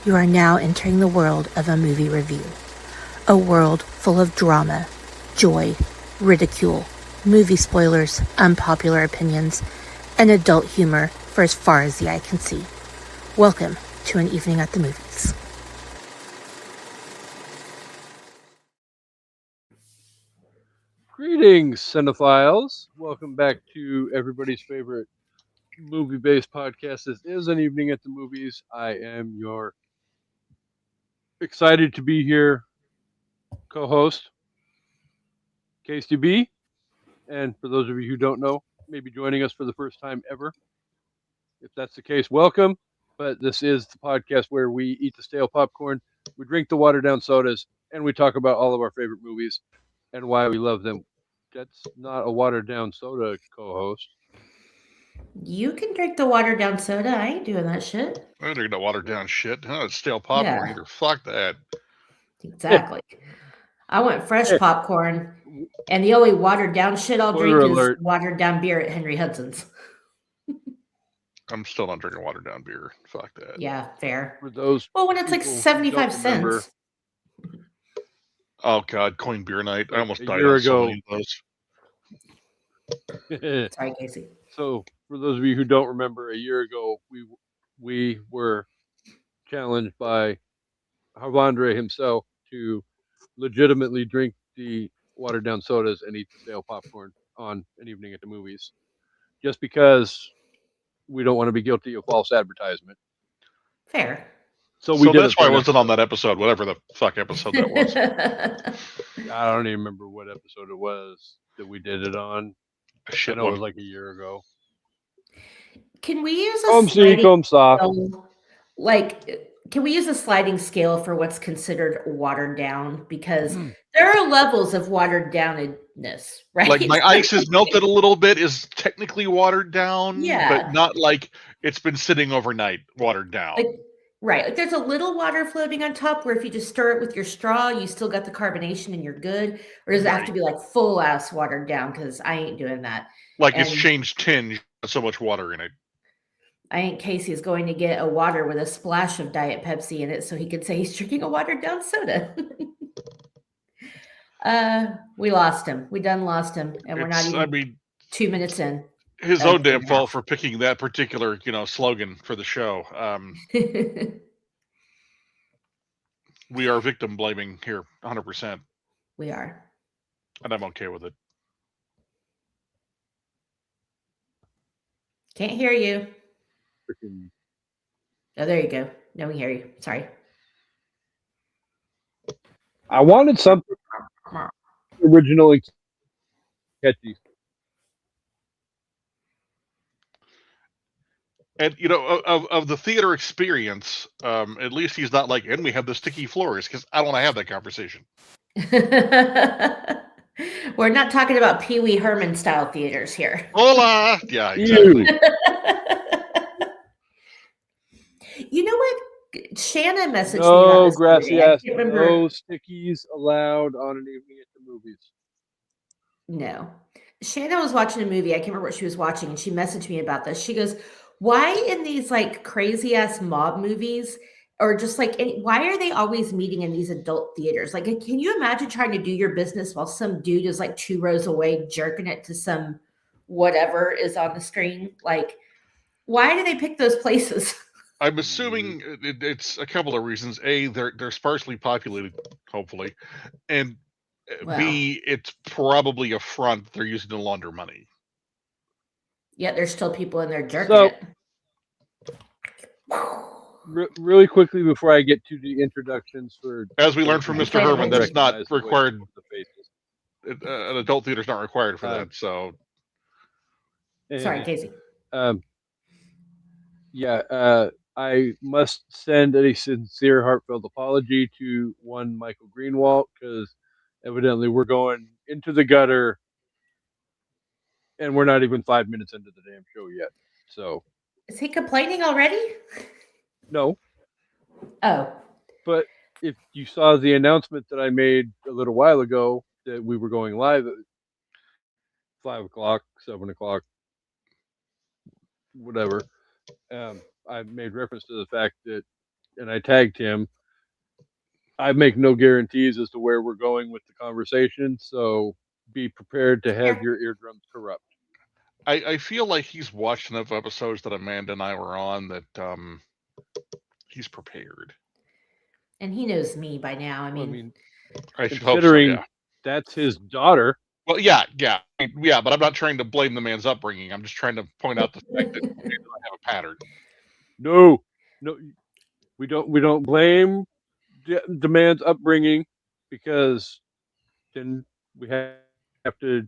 You are now entering the world of a movie review. A world full of drama, joy, ridicule, movie spoilers, unpopular opinions, and adult humor for as far as the eye can see. Welcome to An Evening at the Movies. Greetings, cinephiles. Welcome back to everybody's favorite movie-based podcast. This is An Evening at the Movies. I am your excited to be here co-host, KCB. And for those of you who don't know, maybe joining us for the first time ever. If that's the case, welcome. But this is the podcast where we eat the stale popcorn, we drink the watered-down sodas, and we talk about all of our favorite movies and why we love them. That's not a watered-down soda co-host. You can drink the watered down soda. I ain't doing that shit. I don't drink no watered down shit. Huh? It's stale popcorn Yeah. either. Fuck that. Exactly. I want fresh popcorn, and the only watered down shit I'll Spoiler drink alert. is watered down beer at Henry Hudson's. I'm still not drinking watered down beer. Fuck that. Yeah, fair. For those Well, when it's like people who 75 don't remember, cents. Oh god, coin beer night. I almost A died year on so ago. many of those. Sorry, Casey. So, for those of you who don't remember, a year ago we were challenged by Harvandre himself to legitimately drink the watered down sodas and eat the stale popcorn on An Evening at the Movies, just because we don't want to be guilty of false advertisement. Fair. So we So did that's it for why I an wasn't on episode. that episode, whatever the fuck episode that was. I don't even remember what episode it was that we did it on. I Shit know it one. was like a year ago. Can we use a Come see, sliding come saw. scale? Like, can we use a sliding scale for what's considered watered down? Because there are levels of watered downness, right? Like my ice is melted a little bit is technically watered down, Yeah. but not like it's been sitting overnight watered down. Like, right. Like there's a little water floating on top where if you just stir it with your straw, you still got the carbonation and you're good. Or does it have to be like full ass watered down? Because I ain't doing that. Like it's and- changed tinge, not so much water in it. I think Casey is going to get a water with a splash of Diet Pepsi in it so he can say he's drinking a watered down soda. We lost him. We done lost him. And we're not even 2 minutes in. His own damn fault for picking that particular, slogan for the show. We are victim blaming here, 100%. We are. And I'm okay with it. Can't hear you. Freaking Oh, there you go. No, we hear you. Sorry. I wanted something originally catchy. And of the theater experience, at least he's not like, and we have the sticky floors, because I don't want to have that conversation. We're not talking about Pee Wee Herman style theaters here. Hola! Yeah, exactly. You know what? Shanna messaged me No about this. gracias, I can't remember. no stickies allowed on An Evening at the Movies. No. Shanna was watching a movie. I can't remember what she was watching, and she messaged me about this. She goes, why in these like crazy ass mob movies or just like why are they always meeting in these adult theaters? Like, can you imagine trying to do your business while some dude is like 2 rows away jerking it to some whatever is on the screen? Like, why do they pick those places? I'm assuming it's a couple of reasons. A, they're sparsely populated, hopefully, and B, it's probably a front they're using to launder money. Yet there's still people in there jerking it. Really quickly before I get to the introductions for, as we learned from Mr. Herman, that's not required. The faces. An adult theater's not required for that. So, sorry, Casey. I must send a sincere, heartfelt apology to one Michael Greenwalt because evidently we're going into the gutter, and we're not even 5 minutes into the damn show yet. So, is he complaining already? No. Oh. But if you saw the announcement that I made a little while ago that we were going live at 5 o'clock, 7 o'clock, whatever, I made reference to the fact that and I tagged him. I make no guarantees as to where we're going with the conversation, so be prepared to have your eardrums corrupt. I feel like he's watched enough episodes that Amanda and I were on that he's prepared. And he knows me by now. I Well, mean, I should hope so, considering yeah. that's his daughter. Well, yeah, but I'm not trying to blame the man's upbringing. I'm just trying to point out the fact that we have a pattern. No, we don't blame the man's upbringing, because then we have to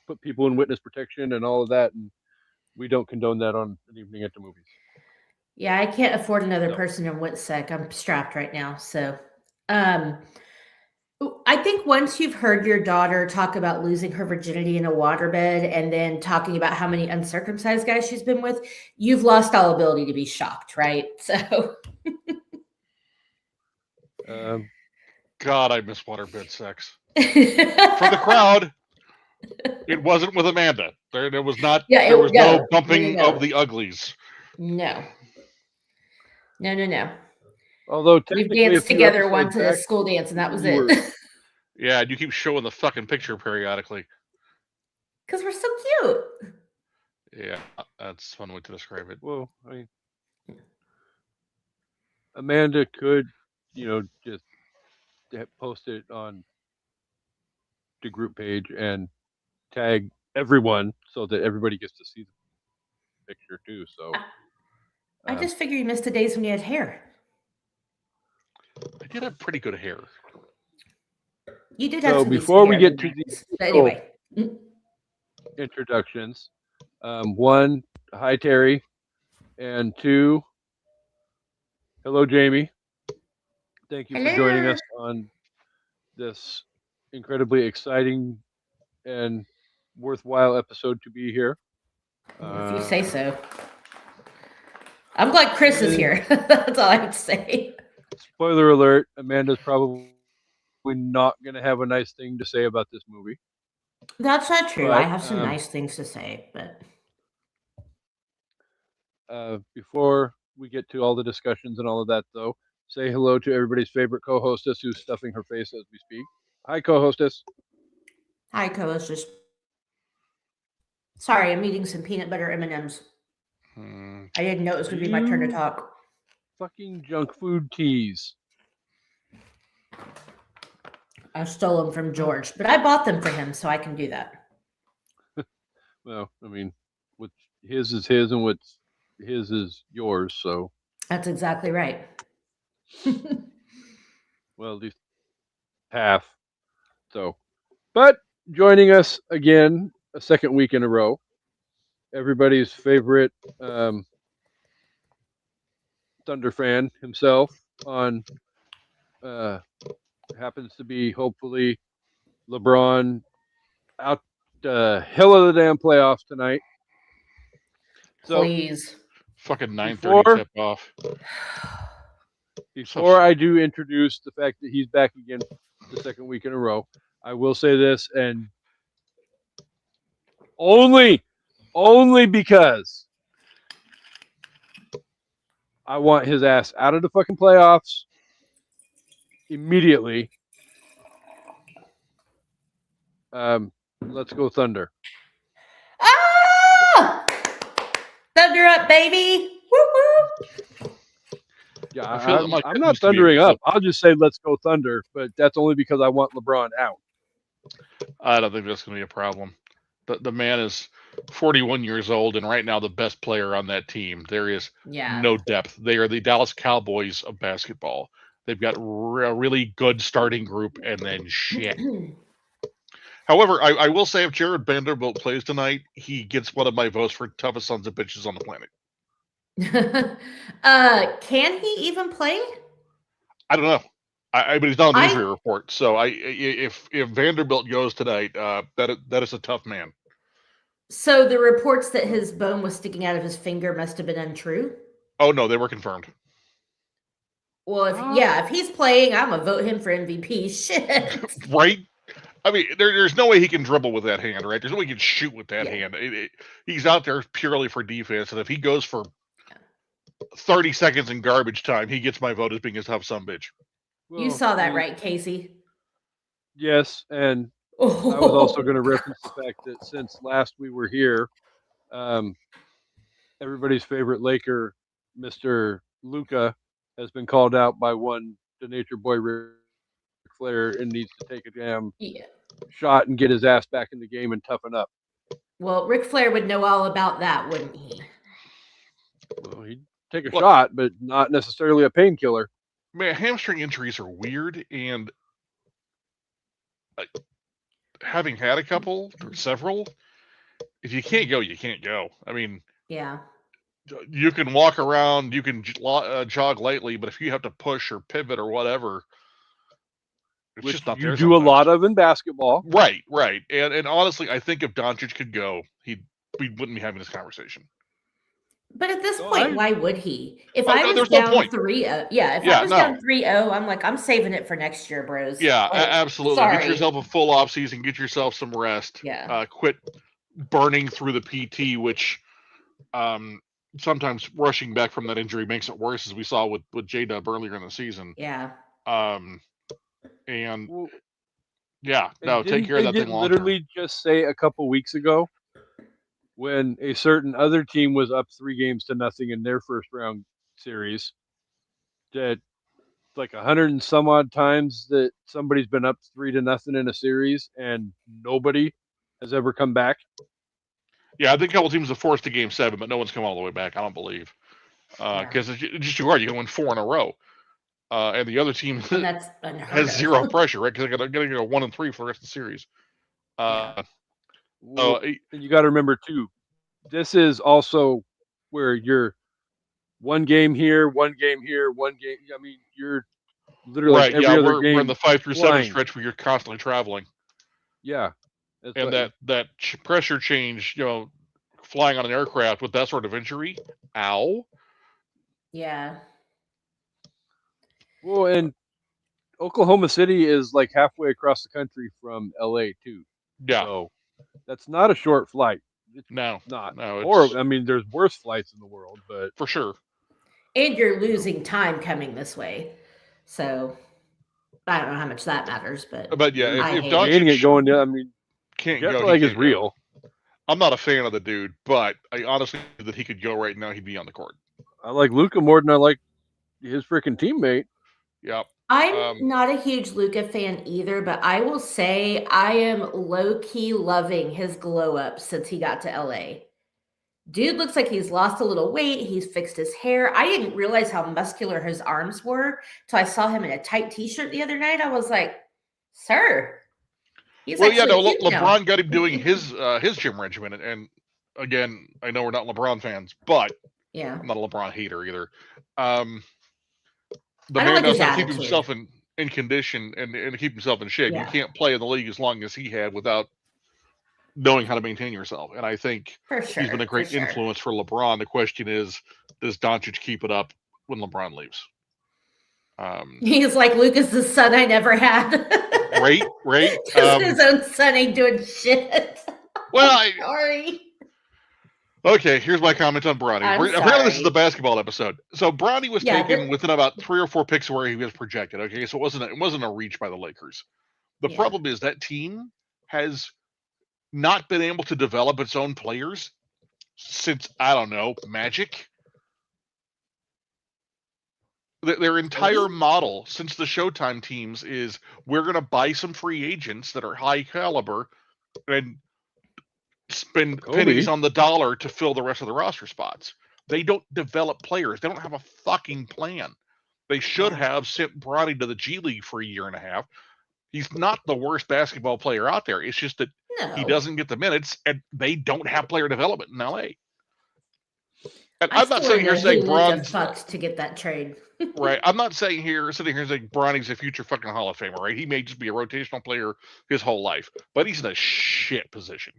put people in witness protection and all of that, and we don't condone that on an evening at the movies. yeah, I can't afford another No. person in WITSEC. I'm strapped right now. So I think once you've heard your daughter talk about losing her virginity in a waterbed and then talking about how many uncircumcised guys she's been with, you've lost all ability to be shocked, right? So God, I miss waterbed sex. For the crowd, it wasn't with Amanda. There was not. Yeah, there was no bumping no. of the uglies. No. Although We've technically, danced a few together episodes once at a back, school dance, and that was you it. Yeah, and you keep showing the fucking picture periodically. Because we're so cute. Yeah, that's one way to describe it. Well, I mean, Amanda could, just post it on the group page and tag everyone so that everybody gets to see the picture too. So I just figured you missed the days when you had hair. I did have pretty good hair. You did have so some before we decent get hair to in the But anyway. introductions, one, hi Terry, and two, hello Jamie. Thank you for joining us on this incredibly exciting and worthwhile episode to be here. If you say so. I'm glad Chris is here. That's all I have to say. Spoiler alert, Amanda's probably not going to have a nice thing to say about this movie. That's not true. But, I have some nice things to say, but before we get to all the discussions and all of that, though, say hello to everybody's favorite co-hostess who's stuffing her face as we speak. Hi, co-hostess. Hi, co-hostess. Sorry, I'm eating some peanut butter M&Ms. I didn't know it was going to be my turn to talk. Fucking junk food teas. I stole them from George, but I bought them for him, so I can do that. Well, I mean, what's his is his, and what's his is yours. So that's exactly right. Well, at least half. So, but joining us again a second week in a row, everybody's favorite Thunder fan himself on happens to be hopefully LeBron out the hell of the damn playoffs tonight. So please, fucking 9:30 tip off. Before I do introduce the fact that he's back again the second week in a row, I will say this, and only because I want his ass out of the fucking playoffs immediately. Let's go Thunder. Ah! Thunder up, baby! Woo-woo! Yeah, I'm not thundering up. I'll just say let's go Thunder, but that's only because I want LeBron out. I don't think that's going to be a problem. The man is 41 years old, and right now the best player on that team. There is no depth. They are the Dallas Cowboys of basketball. They've got a really good starting group, and then shit. However, I will say if Jared Vanderbilt plays tonight, he gets one of my votes for toughest sons of bitches on the planet. Can he even play? I don't know. But he's not on the injury report. So if Vanderbilt goes tonight, that is a tough man. So the reports that his bone was sticking out of his finger must have been untrue? Oh no, they were confirmed. Well, if he's playing, I'm gonna vote him for MVP. Shit. Right? I mean, there's no way he can dribble with that hand, right? There's no way he can shoot with that hand. He's out there purely for defense, and if he goes for 30 seconds in garbage time, he gets my vote as being a tough sumbitch. Well, you saw that right, Casey? Yes, and I was also going to reference the fact that since last we were here, everybody's favorite Laker, Mr. Luka, has been called out by the Nature Boy Ric Flair, and needs to take a damn shot and get his ass back in the game and toughen up. Well, Ric Flair would know all about that, wouldn't he? Well, he'd take a shot, but not necessarily a painkiller. Man, hamstring injuries are weird, and having had a couple or several, if you can't go, you can't go. I mean, yeah, you can walk around, you can jog lightly, but if you have to push or pivot or whatever, it's Which just not you there. do Sometimes. a lot of in basketball, right? And honestly, I think if Doncic could go, we wouldn't be having this conversation. But at this point, why would he? If I was down 3-0, I was down 3-0, I'm like, I'm saving it for next year, bros. Yeah, absolutely. Sorry. Get yourself a full off season. Get yourself some rest. Yeah. Quit burning through the PT, which sometimes rushing back from that injury makes it worse, as we saw with J-Dub earlier in the season. Yeah. Take care of that thing long literally just say a couple weeks ago, when a certain other team was up 3-0 in their first round series, that like 100 and some odd times that somebody's been up 3-0 in a series and nobody has ever come back. Yeah, I think a couple teams have forced to Game 7, but no one's come all the way back, I don't believe. Because it's just too hard. You can win 4 in a row. And the other team has zero pressure, right? Because they're going to go 1-3 for the rest of the series. And you got to remember too, this is also where you're one game here, one game here, one game. I mean, you're literally every other game. We're in the 5 through 7 stretch where you're constantly traveling. Yeah, and that pressure change, flying on an aircraft with that sort of injury, ow. Yeah. Well, and Oklahoma City is like halfway across the country from LA too. Yeah. So that's not a short flight. It's not. No. Or I mean, there's worse flights in the world, but for sure. And you're losing time coming this way, so I don't know how much that matters, but yeah, if Doncic going down, I mean, can't go. Like is real. I'm not a fan of the dude, but I honestly think that he could go right now. He'd be on the court. I like Luka more than I like his freaking teammate. Yep. I'm not a huge Luka fan either, but I will say I am low-key loving his glow up since he got to LA. Dude looks like he's lost a little weight. He's fixed his hair. I didn't realize how muscular his arms were till I saw him in a tight t-shirt the other night. I was like, sir. LeBron got him doing his gym regimen. And again, I know we're not LeBron fans, but I'm not a LeBron hater either. The man knows how to keep himself in condition and keep himself in shape. You can't play in the league as long as he had without knowing how to maintain yourself. And I think he's been a great influence for LeBron. The question is, does Doncic keep it up when LeBron leaves? He's like, Luka's the son I never had. Right. Just his own son ain't doing shit. Well, sorry. Okay, here's my comment on Bronny. Apparently, this is the basketball episode. So Bronny was taken within about 3 or 4 picks where he was projected. Okay, so it wasn't a reach by the Lakers. The problem is that team has not been able to develop its own players since, I don't know, Magic. Their entire model since the Showtime teams is we're going to buy some free agents that are high caliber and spend pennies on the dollar to fill the rest of the roster spots. They don't develop players. They don't have a fucking plan. They should have sent Bronny to the G League for a year and a half. He's not the worst basketball player out there. It's just that he doesn't get the minutes, and they don't have player development in LA. And I'm not sitting here saying Bron's fucks to get that trade. Right. I'm not sitting here saying Bronny's a future fucking Hall of Famer, right? He may just be a rotational player his whole life, but he's in a shit position.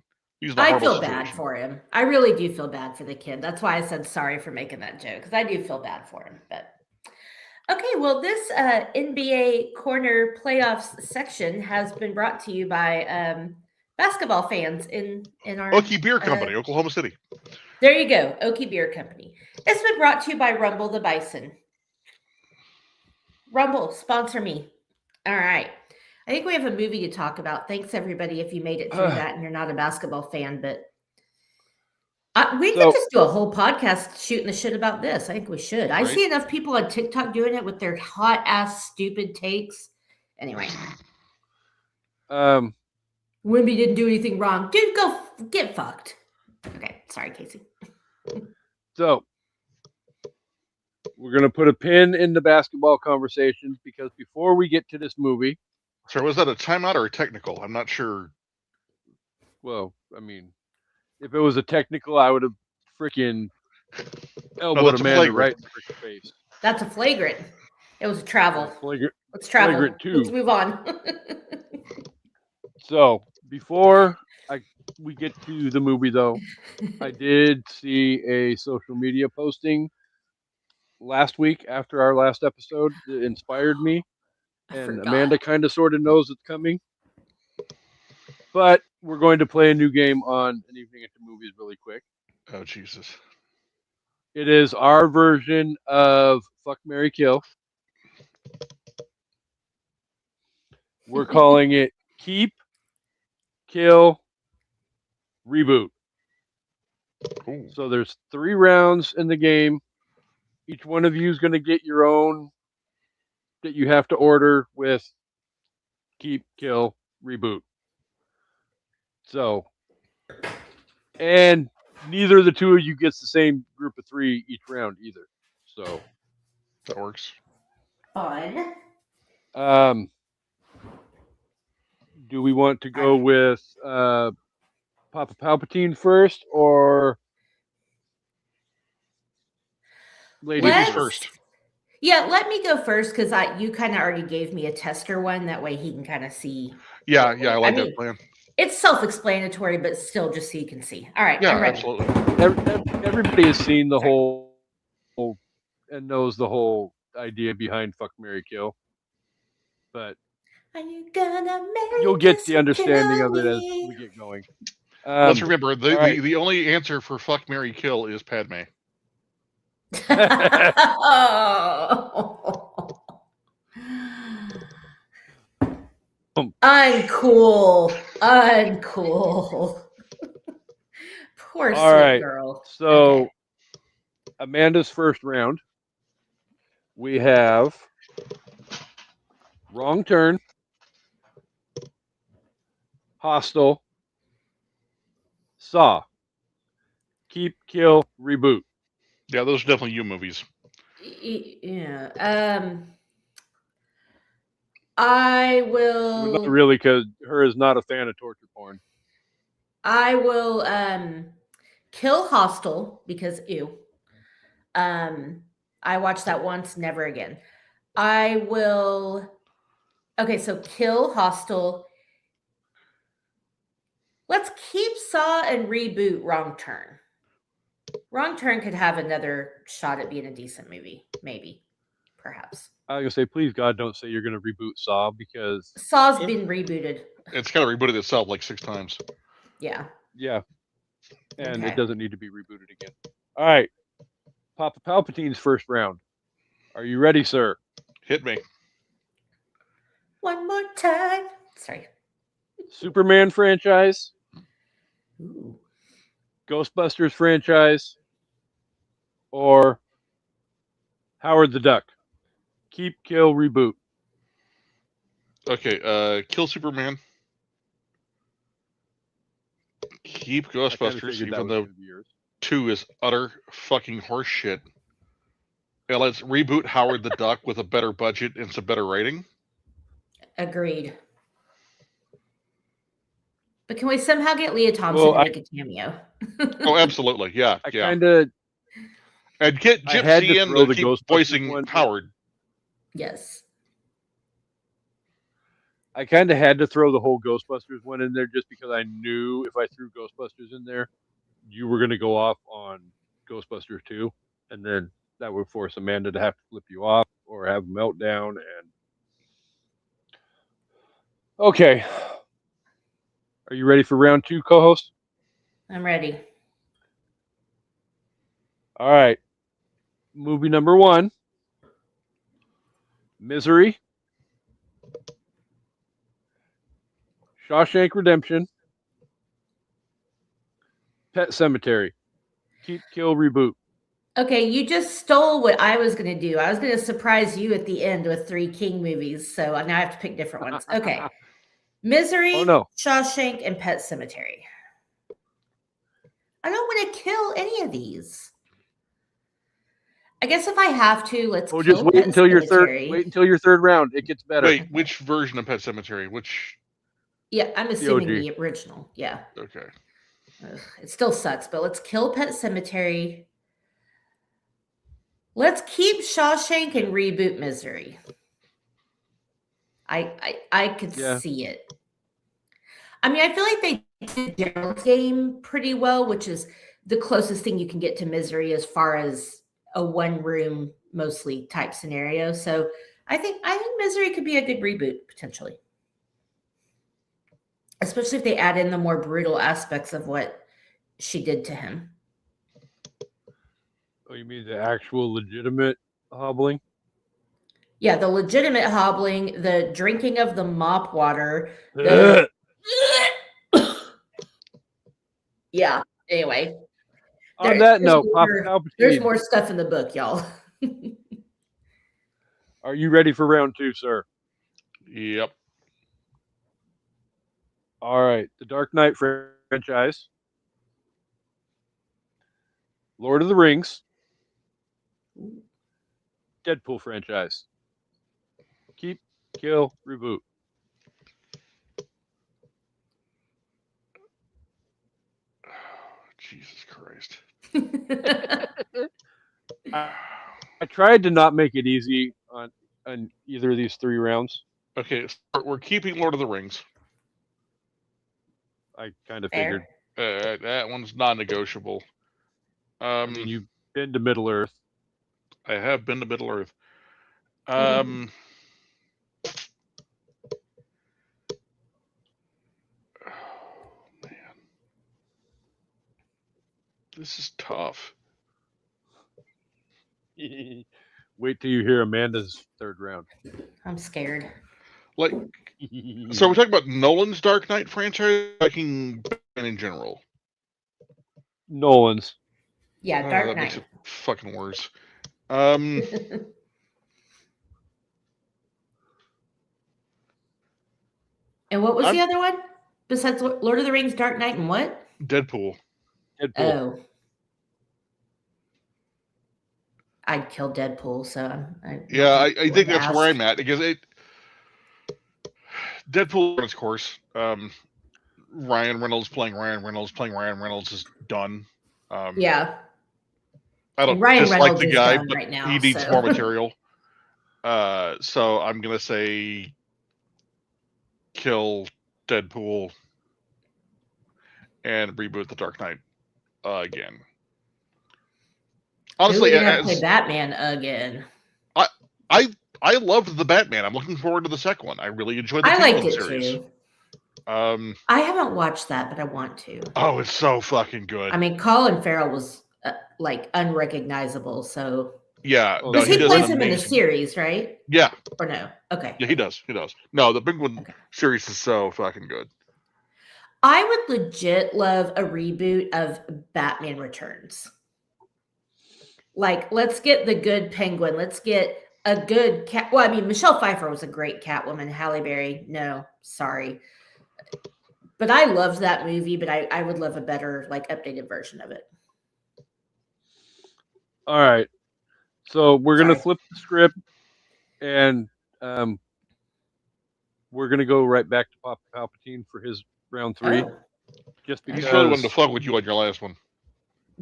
I feel bad for him. I really do feel bad for the kid. That's why I said sorry for making that joke, because I do feel bad for him. But okay, well, this NBA Corner Playoffs section has been brought to you by basketball fans in our Okie Beer Company, Oklahoma City. There you go, Okie Beer Company. It's been brought to you by Rumble the Bison. Rumble, sponsor me. All right. I think we have a movie to talk about. Thanks, everybody, if you made it through that and you're not a basketball fan. But we could just do a whole podcast shooting the shit about this. I think we should. Right? I see enough people on TikTok doing it with their hot-ass, stupid takes. Anyway. Wimby didn't do anything wrong. Dude, go get fucked. Okay. Sorry, Casey. So, we're going to put a pin in the basketball conversations because before we get to this movie... So was that a timeout or a technical? I'm not sure. Well, I mean, if it was a technical, I would have freaking elbowed Amanda right in the freaking face. That's a flagrant. It was a travel. Flagrant. Let's travel. Flagrant too. Let's move on. So, before we get to the movie, though, I did see a social media posting last week after our last episode that inspired me. And Amanda kind of sort of knows it's coming. But we're going to play a new game on An Evening at the Movies really quick. Oh, Jesus. It is our version of Fuck, Marry, Kill. We're calling it Keep, Kill, Reboot. Ooh. So there's 3 rounds in the game. Each one of you is going to get your own that you have to order with Keep, Kill, Reboot. So, and neither of the two of you gets the same group of 3 each round either. So that works. Fun. Do we want to go with Papa Palpatine first or ladies first? Yeah, let me go first because you kind of already gave me a tester one. That way he can kind of see. Yeah, I like that plan. It's self-explanatory, but still just so you can see. All right. Yeah, absolutely. Everybody has seen the whole and knows the whole idea behind Fuck, Marry, Kill. But you'll get the understanding of it as we get going. Let's remember, the only answer for Fuck, Marry, Kill is Padme. Uncool. Poor sweet girl. So, Amanda's first round, we have Wrong Turn, Hostel, Saw, Keep, Kill, Reboot. Yeah, those are definitely you movies. Yeah. I will. Well, not really, because her is not a fan of torture porn. I will kill Hostel because ew. I watched that once, never again. I will. Okay, so kill Hostel. Let's keep Saw and reboot Wrong Turn. Wrong Turn could have another shot at being a decent movie, maybe, perhaps. I was gonna say, please God, don't say you're gonna reboot Saw because Saw's been rebooted. It's kind of rebooted itself like 6 times. Yeah. Yeah, and it doesn't need to be rebooted again. All right, Papa Palpatine's first round. Are you ready, sir? Hit me. One more time. Sorry. Superman franchise. Ooh. Ghostbusters franchise, or Howard the Duck. Keep, Kill, Reboot. Okay, kill Superman. Keep Ghostbusters, even though 2 is utter fucking horseshit. And let's reboot Howard the Duck with a better budget and some better writing. Agreed. But can we somehow get Leah Thompson to make a cameo? Oh, absolutely. Yeah. I kind of. And get Gypsy in to keep voicing Howard. Yes. I kind of had to throw the whole Ghostbusters one in there just because I knew if I threw Ghostbusters in there, you were going to go off on Ghostbusters 2. And then that would force Amanda to have to flip you off or have a meltdown. And okay. Are you ready for round 2, co-host? I'm ready. All right. Movie number 1. Misery. Shawshank Redemption. Pet Cemetery. Keep, kill, reboot. Okay, you just stole what I was going to do. I was going to surprise you at the end with 3 King movies, so now I have to pick different ones. Okay. Misery, Oh, no. Shawshank, and Pet Cemetery. I don't want to kill any of these. I guess if I have to, let's kill just wait Pet until your Cemetery. Wait until your third round. It gets better. Wait, which version of Pet Cemetery? Which? Yeah, I'm assuming OG. the original. Yeah. Okay. Ugh, it still sucks, but let's kill Pet Cemetery. Let's keep Shawshank and reboot Misery. I could see it. I mean, I feel like they did Gerald's Game pretty well, which is the closest thing you can get to Misery as far as a one-room mostly type scenario. So I think Misery could be a good reboot potentially, especially if they add in the more brutal aspects of what she did to him. Oh, you mean the actual legitimate hobbling? Yeah, the legitimate hobbling, the drinking of the mop water. Yeah. Anyway. On that note, there's more stuff in the book, y'all. Are you ready for round 2, sir? Yep. All right. The Dark Knight franchise. Lord of the Rings. Deadpool franchise. Keep, kill, reboot. Jesus Christ. I tried to not make it easy on either of these 3 rounds. Okay, we're keeping Lord of the Rings. I kind of figured. That one's non-negotiable. I mean, you've been to Middle Earth. I have been to Middle Earth. Mm-hmm. Oh, man. This is tough. Wait till you hear Amanda's third round. I'm scared. Like, so we're talking about Nolan's Dark Knight franchise, liking Batman in general. Nolan's. Yeah, Dark that Knight. makes it fucking worse. And what was the other one besides Lord of the Rings, Dark Knight, and what? Deadpool. Oh, I'd kill Deadpool. So I think that's where I'm at because Deadpool runs its course. Ryan Reynolds playing Ryan Reynolds is done. Yeah. I don't Ryan dislike Reynolds the guy, is but right now, he needs more material. So I'm gonna say kill Deadpool and reboot the Dark Knight again. Honestly, play Batman again. I loved the Batman. I'm looking forward to the second one. I really enjoyed the liked it series. Too. I haven't watched that, but I want to. Oh, it's so fucking good. I mean, Colin Farrell was like unrecognizable. So yeah, because he plays him in the series, right? Yeah. Or no? Okay. Yeah, he does. No, the Penguin series is so fucking good. I would legit love a reboot of Batman Returns. Like, let's get the good Penguin. Let's get a good cat. Well, I mean, Michelle Pfeiffer was a great Catwoman. Halle Berry, no, sorry. But I loved that movie, but I would love a better, like, updated version of it. All right. So we're going to flip the script, and we're going to go right back to Papa Palpatine for his round 3. Just because he really wanted to fuck with you on your last one.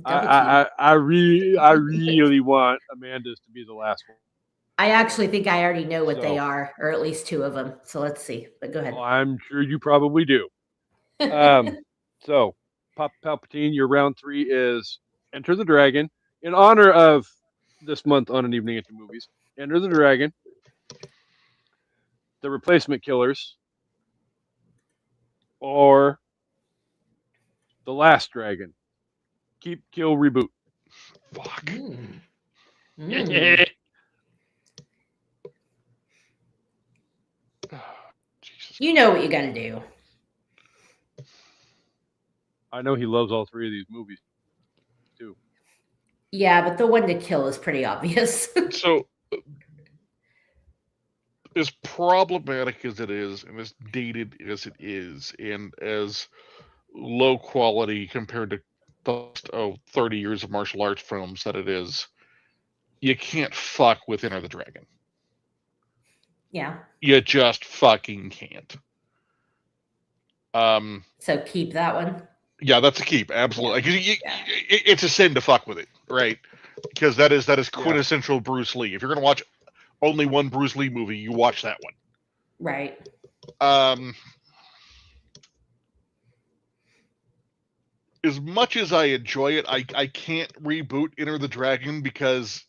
I really want Amanda's to be the last one. I actually think I already know what they are, or at least 2 of them. So let's see. But go ahead. Well, I'm sure you probably do. So, Papa Palpatine, your round 3 is Enter the Dragon. In honor of this month on An Evening at the Movies, Enter the Dragon, The Replacement Killers, or The Last Dragon. Keep, kill, reboot. Fuck. Mm. Jesus. You know what you got to do. I know he loves all three of these movies too. Yeah, but the one to kill is pretty obvious. So, as problematic as it is, and as dated as it is, and as low quality compared to the 30 years of martial arts films that it is, you can't fuck with Enter the Dragon. Yeah. You just fucking can't. So keep that one. Yeah, that's a keep. Absolutely. It's a sin to fuck with it, right? Because that is quintessential Bruce Lee. If you're gonna watch only one Bruce Lee movie, you watch that one. Right. As much as I enjoy it, I can't reboot Enter the Dragon because,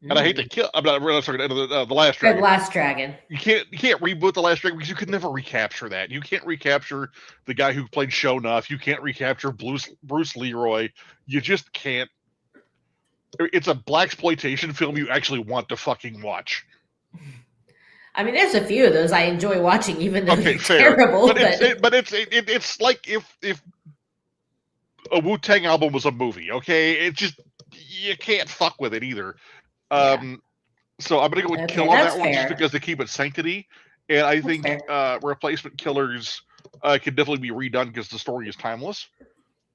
and I hate to kill. I'm not sorry. The Last Dragon. The Last Dragon. You can't reboot the Last Dragon because you could never recapture that. You can't recapture the guy who played Sho'nuff. You can't recapture Bruce Leroy. You just can't. It's a blaxploitation film you actually want to fucking watch. I mean, there's a few of those I enjoy watching, even though they're terrible. But it's like if a Wu-Tang album was a movie. Okay, it just you can't fuck with it either. So I'm gonna go with kill on that one just because they keep it sanctity, and I think Replacement Killers could definitely be redone because the story is timeless,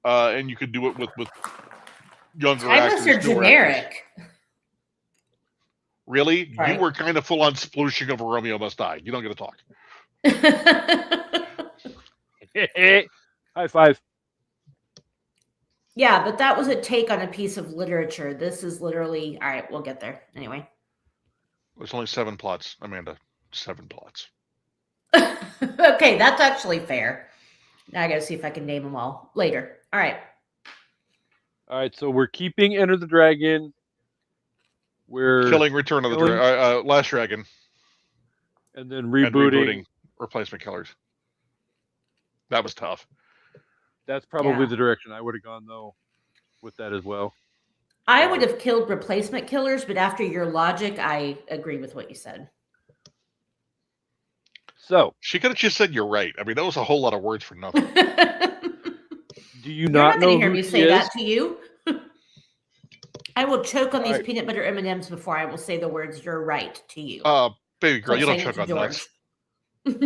and you could do it with younger actors. Timeless or generic? Really? Right. You were kind of full on splooshing over Romeo Must Die. You don't get to talk. High five. Yeah, but that was a take on a piece of literature. This is literally all right. We'll get there anyway. There's only 7 plots, Amanda. 7 plots. Okay, that's actually fair. Now I got to see if I can name them all later. All right. All right. So we're keeping Enter the Dragon. We're killing Return of the Last Dragon, and then rebooting Replacement Killers. That was tough. That's probably the direction I would have gone though, with that as well. I would have killed Replacement Killers, but after your logic, I agree with what you said. So she could have just said you're right. I mean, that was a whole lot of words for nothing. Do you not know hear who me she say is? that to you? I will choke on these peanut butter M&Ms before I will say the words "you're right" to you. Baby girl, you don't choke on nuts. Damn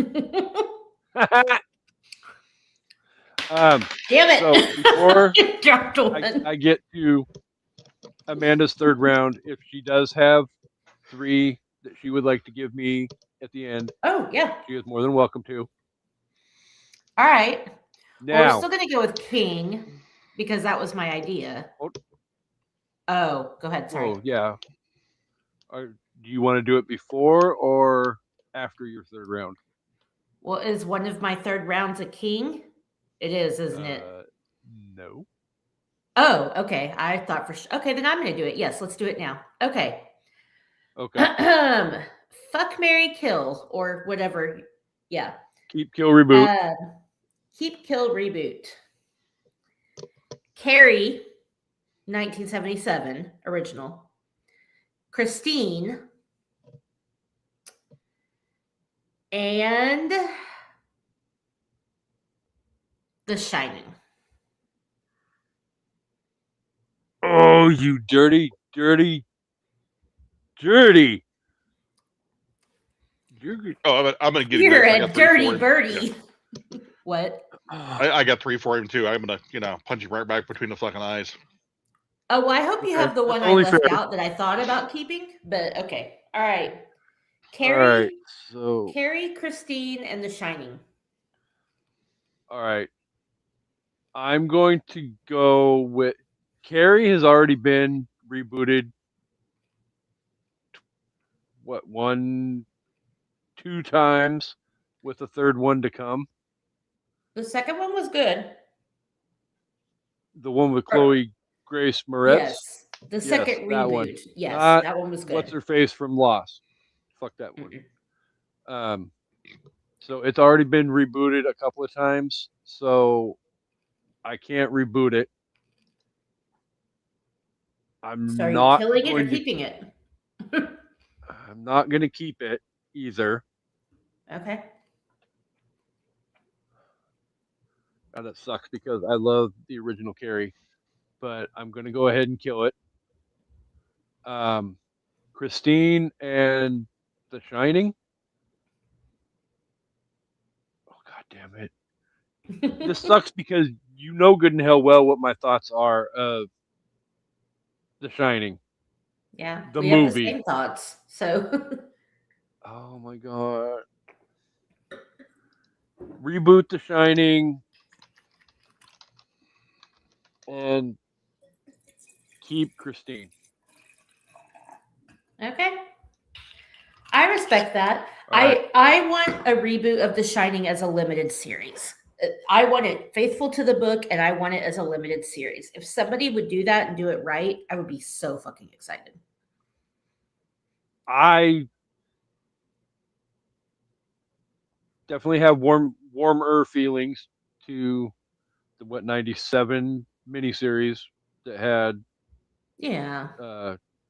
it! So before I get to Amanda's third round, if she does have 3 that she would like to give me at the end, she is more than welcome to. All right. Now we're still going to go with King because that was my idea. Oh, go ahead. Sorry. Oh, yeah. Do you want to do it before or after your third round? Well, is one of my third rounds a king? It is, isn't it? No. Oh, okay. I thought for sure. Okay, then I'm going to do it. Yes, let's do it now. Okay. Okay. Fuck, marry, kill, or whatever. Yeah. Keep, kill, reboot. Keep, kill, reboot. Carrie, 1977, original. Christine. And The Shining. Oh, you dirty. Oh, I'm going to get it. You're a dirty birdie. Yeah. What? I got 3 for him too. I'm going to punch you right back between the fucking eyes. Oh, well, I hope you have the one I left out that I thought about keeping, but okay. All right. Carrie, Carrie, Christine, and The Shining. All right. I'm going to go with Carrie has already been rebooted. 1, 2 times with the third one to come. The second one was good. The one with Chloe Grace Moretz? Yes. The second reboot. Yes, that one was good. What's her face from Lost? Fuck that one. So it's already been rebooted a couple of times. So I can't reboot it. So are I'm you not killing it or going to. keeping it? I'm not going to keep it either. Okay. God, that sucks because I love the original Carrie, but I'm going to go ahead and kill it. Christine and The Shining. Oh, God damn it. This sucks because you know good and hell well what my thoughts are of The Shining. Yeah, The we have the movie. same thoughts. So Oh my God. Reboot The Shining and keep Christine. okay. I respect that. Right. I want a reboot of The Shining as a limited series. I want it faithful to the book and I want it as a limited series. If somebody would do that and do it right, I would be so fucking excited. I definitely have warmer feelings to the 97 miniseries that had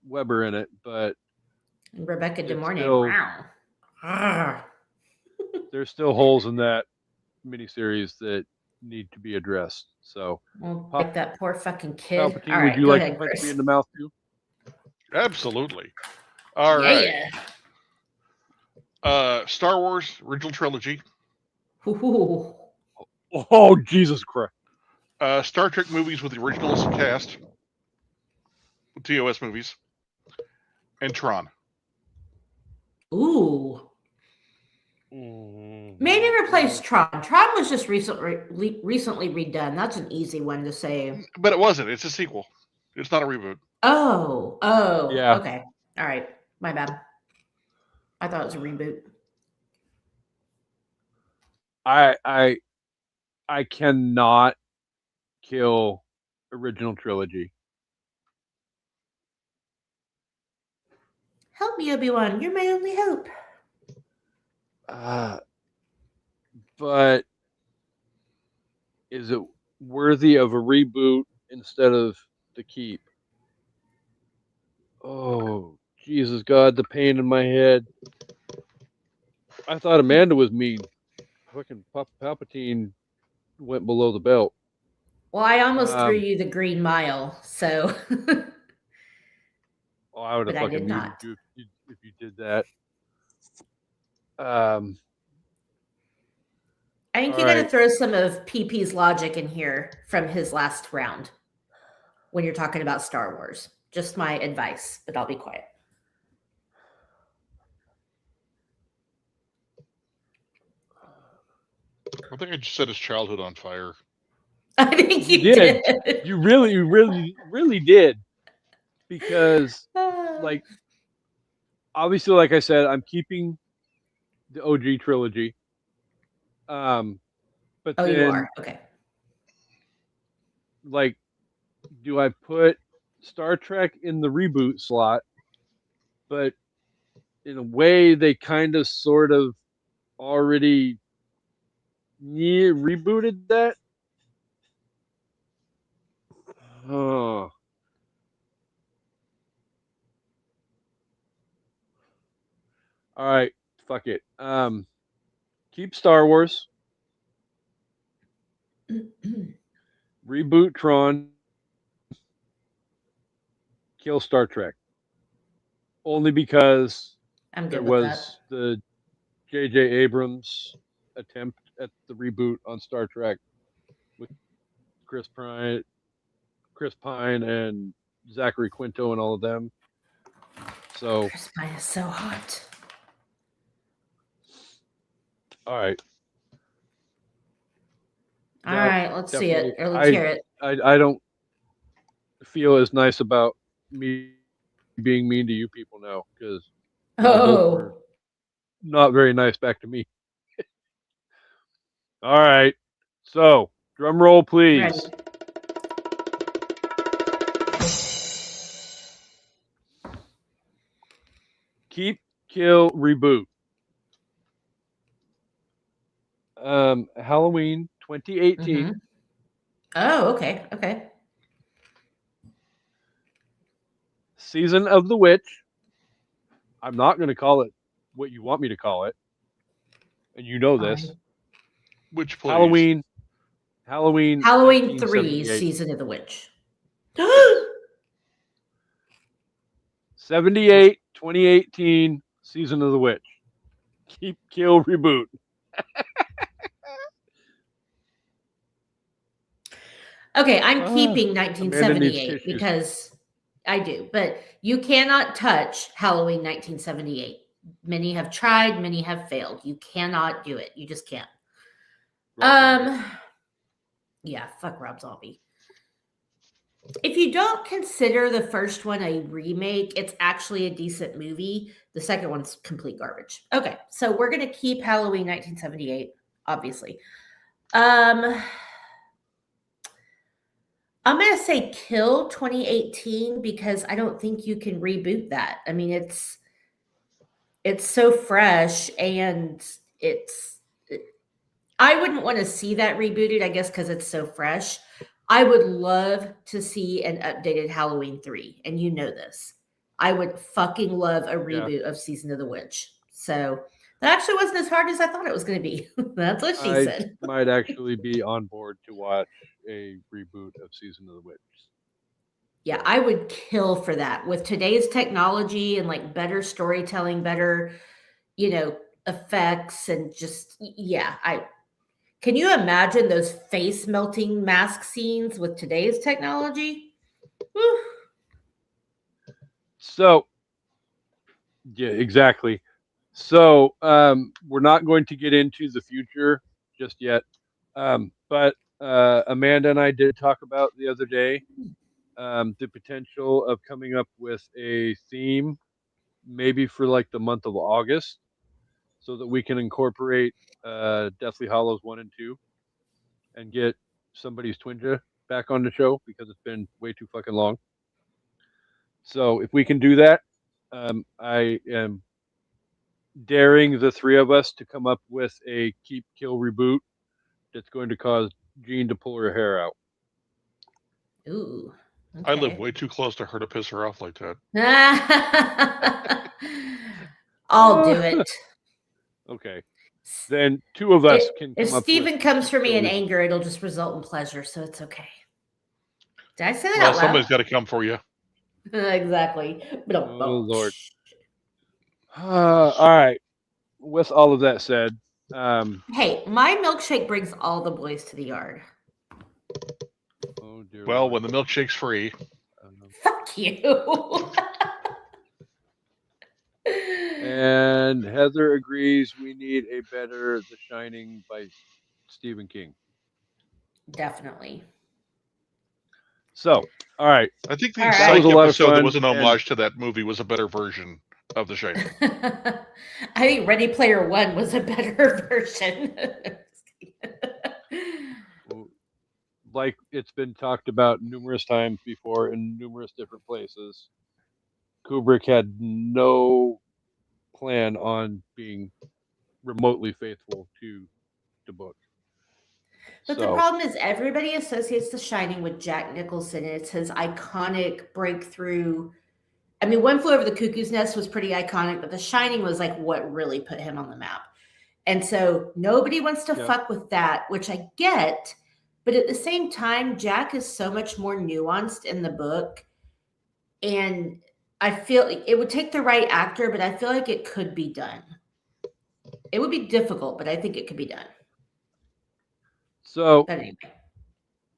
Weber in it, but And Rebecca De it's Mornay. still Wow. there's still holes in that miniseries that need to be addressed. So, like that poor fucking kid. Palpatine, All would right, you go like ahead, to punch Chris. me in the mouth too? Absolutely. All right. Star Wars original trilogy. Ooh. Oh, Jesus Christ. Star Trek movies with the original cast. TOS movies. And Tron. Ooh. Maybe replace Tron. Tron was just recently redone. That's an easy one to say. But it wasn't. It's a sequel. It's not a reboot. Oh. Yeah. Okay. All right. My bad. I thought it was a reboot. I cannot kill original trilogy. Help me, Obi-Wan. You're my only hope. But is it worthy of a reboot instead of the keep? Oh, Jesus God, the pain in my head. I thought Amanda was mean. Fucking Palpatine went below the belt. Well, I almost threw you the Green Mile, so. Oh, I would have fucking muted you if you did that. I think you got to throw some of PP's logic in here from his last round when you're talking about Star Wars. Just my advice, but I'll be quiet. I think I just set his childhood on fire. I think you did. You really did. Because, like, obviously, like I said, I'm keeping the OG trilogy. But then, you are? Okay. Like, do I put Star Trek in the reboot slot? But in a way, they kind of sort of already rebooted that. Oh. All right, fuck it. Keep Star Wars. Reboot Tron. Kill Star Trek. Only because there was the J.J. Abrams attempt at the reboot on Star Trek with Chris Pine, and Zachary Quinto and all of them. So Chris Pine is so hot. All right. All right, let's see it. Or let's hear it. I don't feel as nice about me being mean to you people now because not very nice back to me. All right. So, drum roll, please. Ready. Keep, kill, reboot. Halloween 2018. Oh, okay. Okay. Season of the Witch. I'm not going to call it what you want me to call it, and you know Fine. this. Which please? Halloween Halloween 3, 1978. Season of the Witch. Yes. 78, 2018, Season of the Witch. Keep, kill, reboot. Okay, I'm keeping Amanda needs 1978 tissues. because I do, but you cannot touch Halloween 1978. Many have tried, many have failed. You cannot do it. You just can't. Yeah, fuck Rob Zombie. If you don't consider the first one a remake, it's actually a decent movie. The second one's complete garbage. Okay, so we're gonna keep Halloween 1978, obviously. I'm gonna say kill 2018 because I don't think you can reboot that. I mean, it's so fresh and I wouldn't want to see that rebooted, I guess, because it's so fresh. I would love to see an updated Halloween 3, and you know this. I would fucking love a reboot of Season of the Witch. So that actually wasn't as hard as I thought it was going to be. That's what she said. Might actually be on board to watch a reboot of Season of the Witch. Yeah, I would kill for that. With today's technology and like better storytelling, better, effects, and just can you imagine those face melting mask scenes with today's technology? Whew. So, yeah, exactly. So, we're not going to get into the future just yet. But Amanda and I did talk about the other day the potential of coming up with a theme, maybe for like the month of August, so that we can incorporate Deathly Hollows 1 and 2 and get somebody's Twinja back on the show because it's been way too fucking long. So if we can do that, I am daring the three of us to come up with a keep, kill, reboot that's going to cause Jean to pull her hair out. Ooh. Okay. I live way too close to her to piss her off like that. I'll do it. Okay. Then two of us can come if up Steven with comes for me in anger, it'll just result in pleasure, so it's okay. Did I say that out loud? Somebody's got to come for you. Exactly. Oh, Lord. All right. With all of that said, hey, my milkshake brings all the boys to the yard. Oh dear. Well, Lord. when the milkshake's free. Fuck you. And Heather agrees we need a better The Shining by Stephen King. Definitely. So, all right. I think the Psych episode that was an homage to that movie was a better version of The Shining. I think Ready Player One was a better version. Like it's been talked about numerous times before in numerous different places, Kubrick had no plan on being remotely faithful to the book. But the problem is everybody associates The Shining with Jack Nicholson. It's his iconic breakthrough. I mean, One Flew Over the Cuckoo's Nest was pretty iconic, but The Shining was like what really put him on the map. And so nobody wants to fuck with that, which I get. But at the same time, Jack is so much more nuanced in the book. And I feel like it would take the right actor, but I feel like it could be done. It would be difficult, but I think it could be done. So anyway.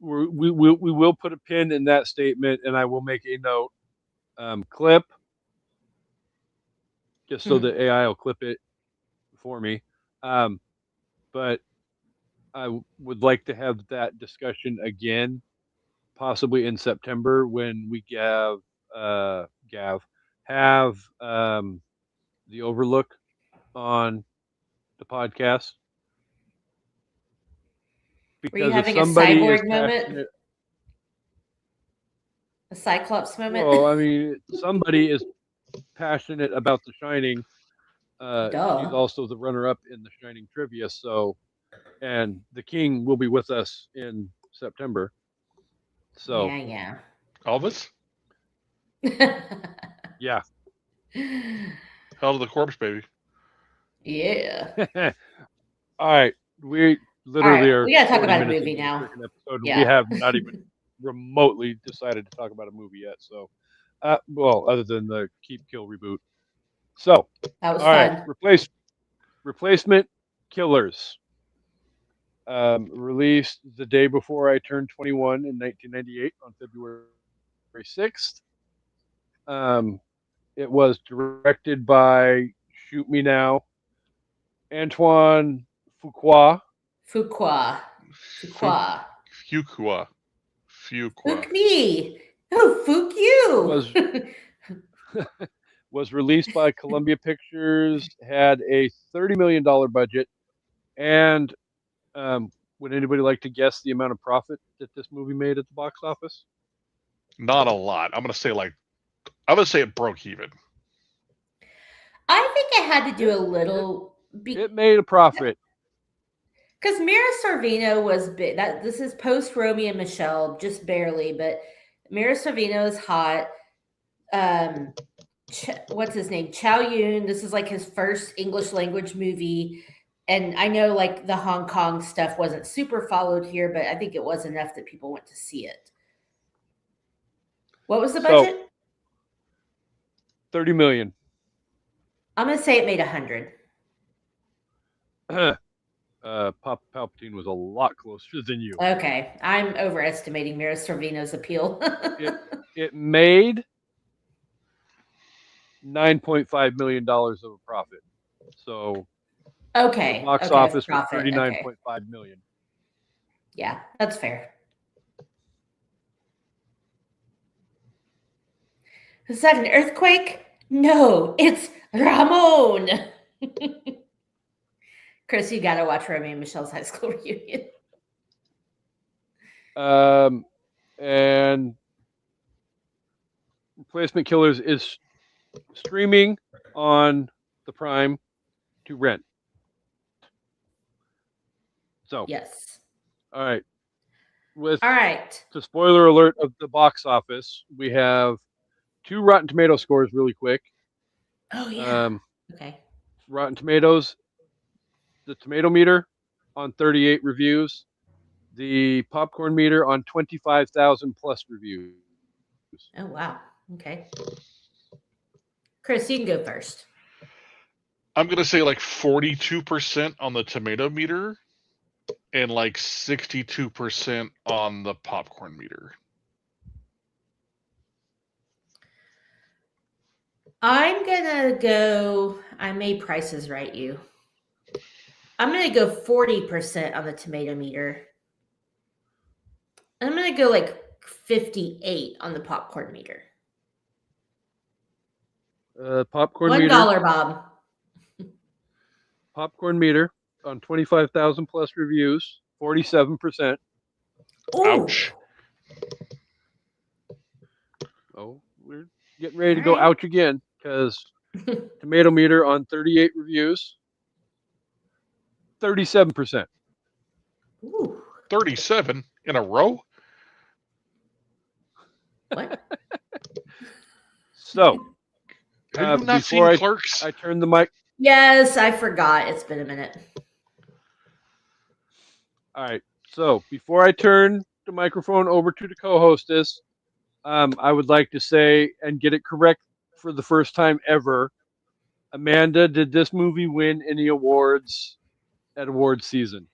we will put a pin in that statement, and I will make a note clip just so the AI will clip it for me. But I would like to have that discussion again, possibly in September when we have the Overlook on the podcast. Because were you having a cyborg moment? A Cyclops moment? Well, I mean, somebody is passionate about The Shining. He's also the runner-up in The Shining trivia, so, and the King will be with us in September. So yeah. Elvis? Yeah. Hell to the corpse, baby. Yeah. All right. We literally are we gotta talk 40 about a minutes movie into now. the freaking episode. Yeah. We have not even remotely decided to talk about a movie yet. So, well, other than the Keep Kill reboot. So, That was all right, fun. Replacement Killers. Released the day before I turned 21 in 1998 on February 6th. It was directed by Shoot Me Now, Antoine Fuqua. Fuqua. Fuqua. Fuck me. Oh, fuck you. Was released by Columbia Pictures, had a $30 million budget, and would anybody like to guess the amount of profit that this movie made at the box office? Not a lot. I'm gonna say it broke even. I think I had to do a little. It made a profit. Because Mira Sorvino was big. This is post Romy and Michelle, just barely, but Mira Sorvino is hot. What's his name? Chow Yun. This is like his first English language movie. And I know like the Hong Kong stuff wasn't super followed here, but I think it was enough that people went to see it. What was the budget? 30 million. I'm going to say it made 100. Palpatine was a lot closer than you. Okay. I'm overestimating Mira Sorvino's appeal. It made $9.5 million of a profit. So okay. The box office was $39.5 million. Yeah, that's fair. Is that an earthquake? No, it's Ramon. Chris, you got to watch Romy and Michelle's high school reunion. And Replacement Killers is streaming on the Prime to rent. So yes. All right. All right. The spoiler alert of the box office, we have 2 Rotten Tomato scores really quick. Oh yeah. Okay. Rotten Tomatoes, the tomato meter on 38 reviews, the popcorn meter on 25,000 plus reviews. Oh wow. Okay. Chris, you can go first. I'm gonna say like 42% on the tomato meter and like 62% on the popcorn meter. I'm gonna go. I made prices right, you. I'm gonna go 40% on the tomato meter. I'm gonna go like 58 on the popcorn meter. Popcorn $1, meter. Bob. Popcorn meter on 25,000 plus reviews, 47%. Ooh. Ouch. Oh, we're getting ready to go ouch again because tomato meter on 38 reviews, 37%. Ooh. 37 in a row? What? So, have you not before seen Clerks? I turn the mic. Yes, I forgot. It's been a minute. All right. So before I turn the microphone over to the co-hostess, I would like to say and get it correct for the first time ever. Amanda, did this movie win any awards at awards season?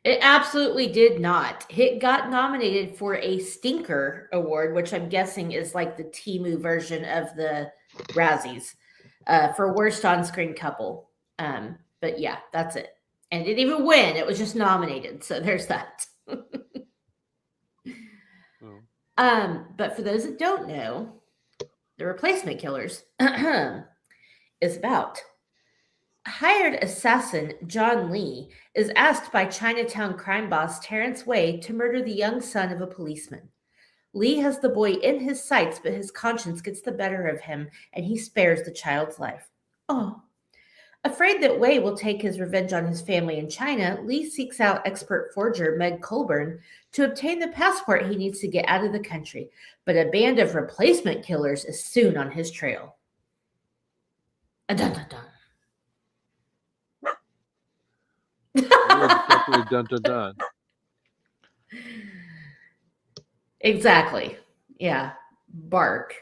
It absolutely did not. It got nominated for a Stinker Award, which I'm guessing is like the Temu version of the Razzies, for worst on-screen couple. But yeah, that's it. And it didn't even win. It was just nominated. So there's that. But for those that don't know, The Replacement Killers is about hired assassin John Lee is asked by Chinatown crime boss Terrence Way to murder the young son of a policeman. Lee has the boy in his sights, but his conscience gets the better of him, and he spares the child's life. Oh. Afraid that Wei will take his revenge on his family in China, Lee seeks out expert forger Meg Colburn to obtain the passport he needs to get out of the country, but a band of replacement killers is soon on his trail. Dun-dun-dun. Dun, dun, dun. Exactly. Yeah. Bark.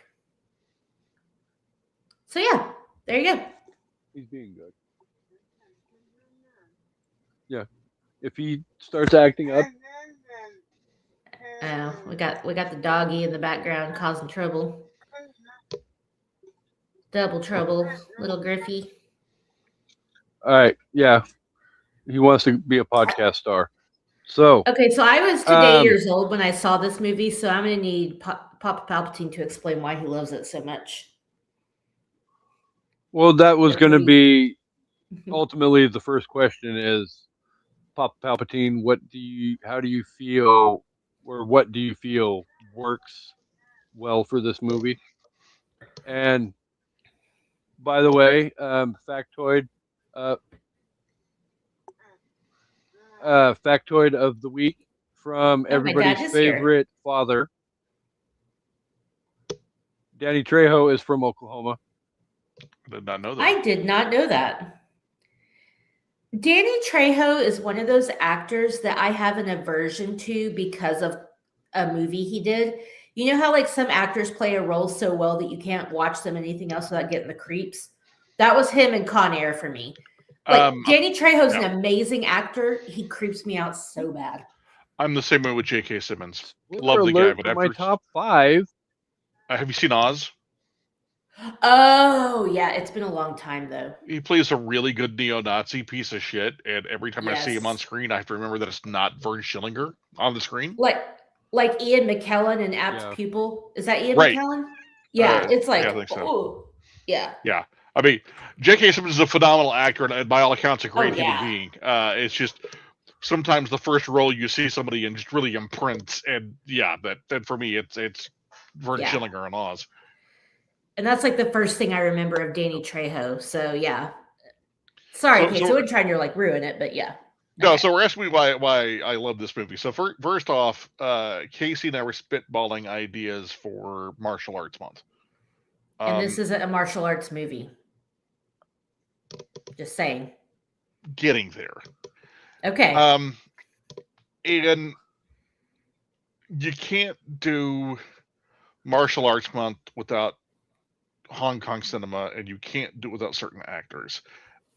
So yeah, there you go. He's being good. Yeah. If he starts acting up. Oh, we got the doggy in the background causing trouble. Double trouble, little Griffey. All right. Yeah. He wants to be a podcast star. So. Okay, so I was today years old when I saw this movie, so I'm going to need Papa Palpatine to explain why he loves it so much. Well, that was going to be ultimately the first question is, Papa Palpatine, how do you feel, or what do you feel works well for this movie? And by the way, factoid of the week from everybody's favorite father. Danny Trejo is from Oklahoma. I did not know that. I did not know that. Danny Trejo is one of those actors that I have an aversion to because of a movie he did. You know how like some actors play a role so well that you can't watch them anything else without getting the creeps? That was him in Con Air for me. Like Danny Trejo's an amazing actor. He creeps me out so bad. I'm the same way with J.K. Simmons. Love the guy, but after my top 5. Have you seen Oz? Oh, yeah. It's been a long time, though. He plays a really good neo-Nazi piece of shit, and every time I see him on screen, I have to remember that it's not Vern Schillinger on the screen. Like Ian McKellen in Apt Pupil. Is that Ian McKellen? Yeah, it's like, I think so. Oh, yeah. Yeah. I mean, J.K. Simmons is a phenomenal actor, and by all accounts, a great human being. It's just sometimes the first role you see somebody in just really imprints, and that for me, it's Vern Schillinger in Oz. And that's like the first thing I remember of Danny Trejo. So yeah. Sorry, Kate. So I wasn't trying to like ruin it, but yeah. No, so we're asking me why I love this movie. So first off, Casey and I were spitballing ideas for Martial Arts Month. And this isn't a martial arts movie. Just saying. Getting there. Okay. And you can't do Martial Arts Month without Hong Kong cinema, and you can't do it without certain actors.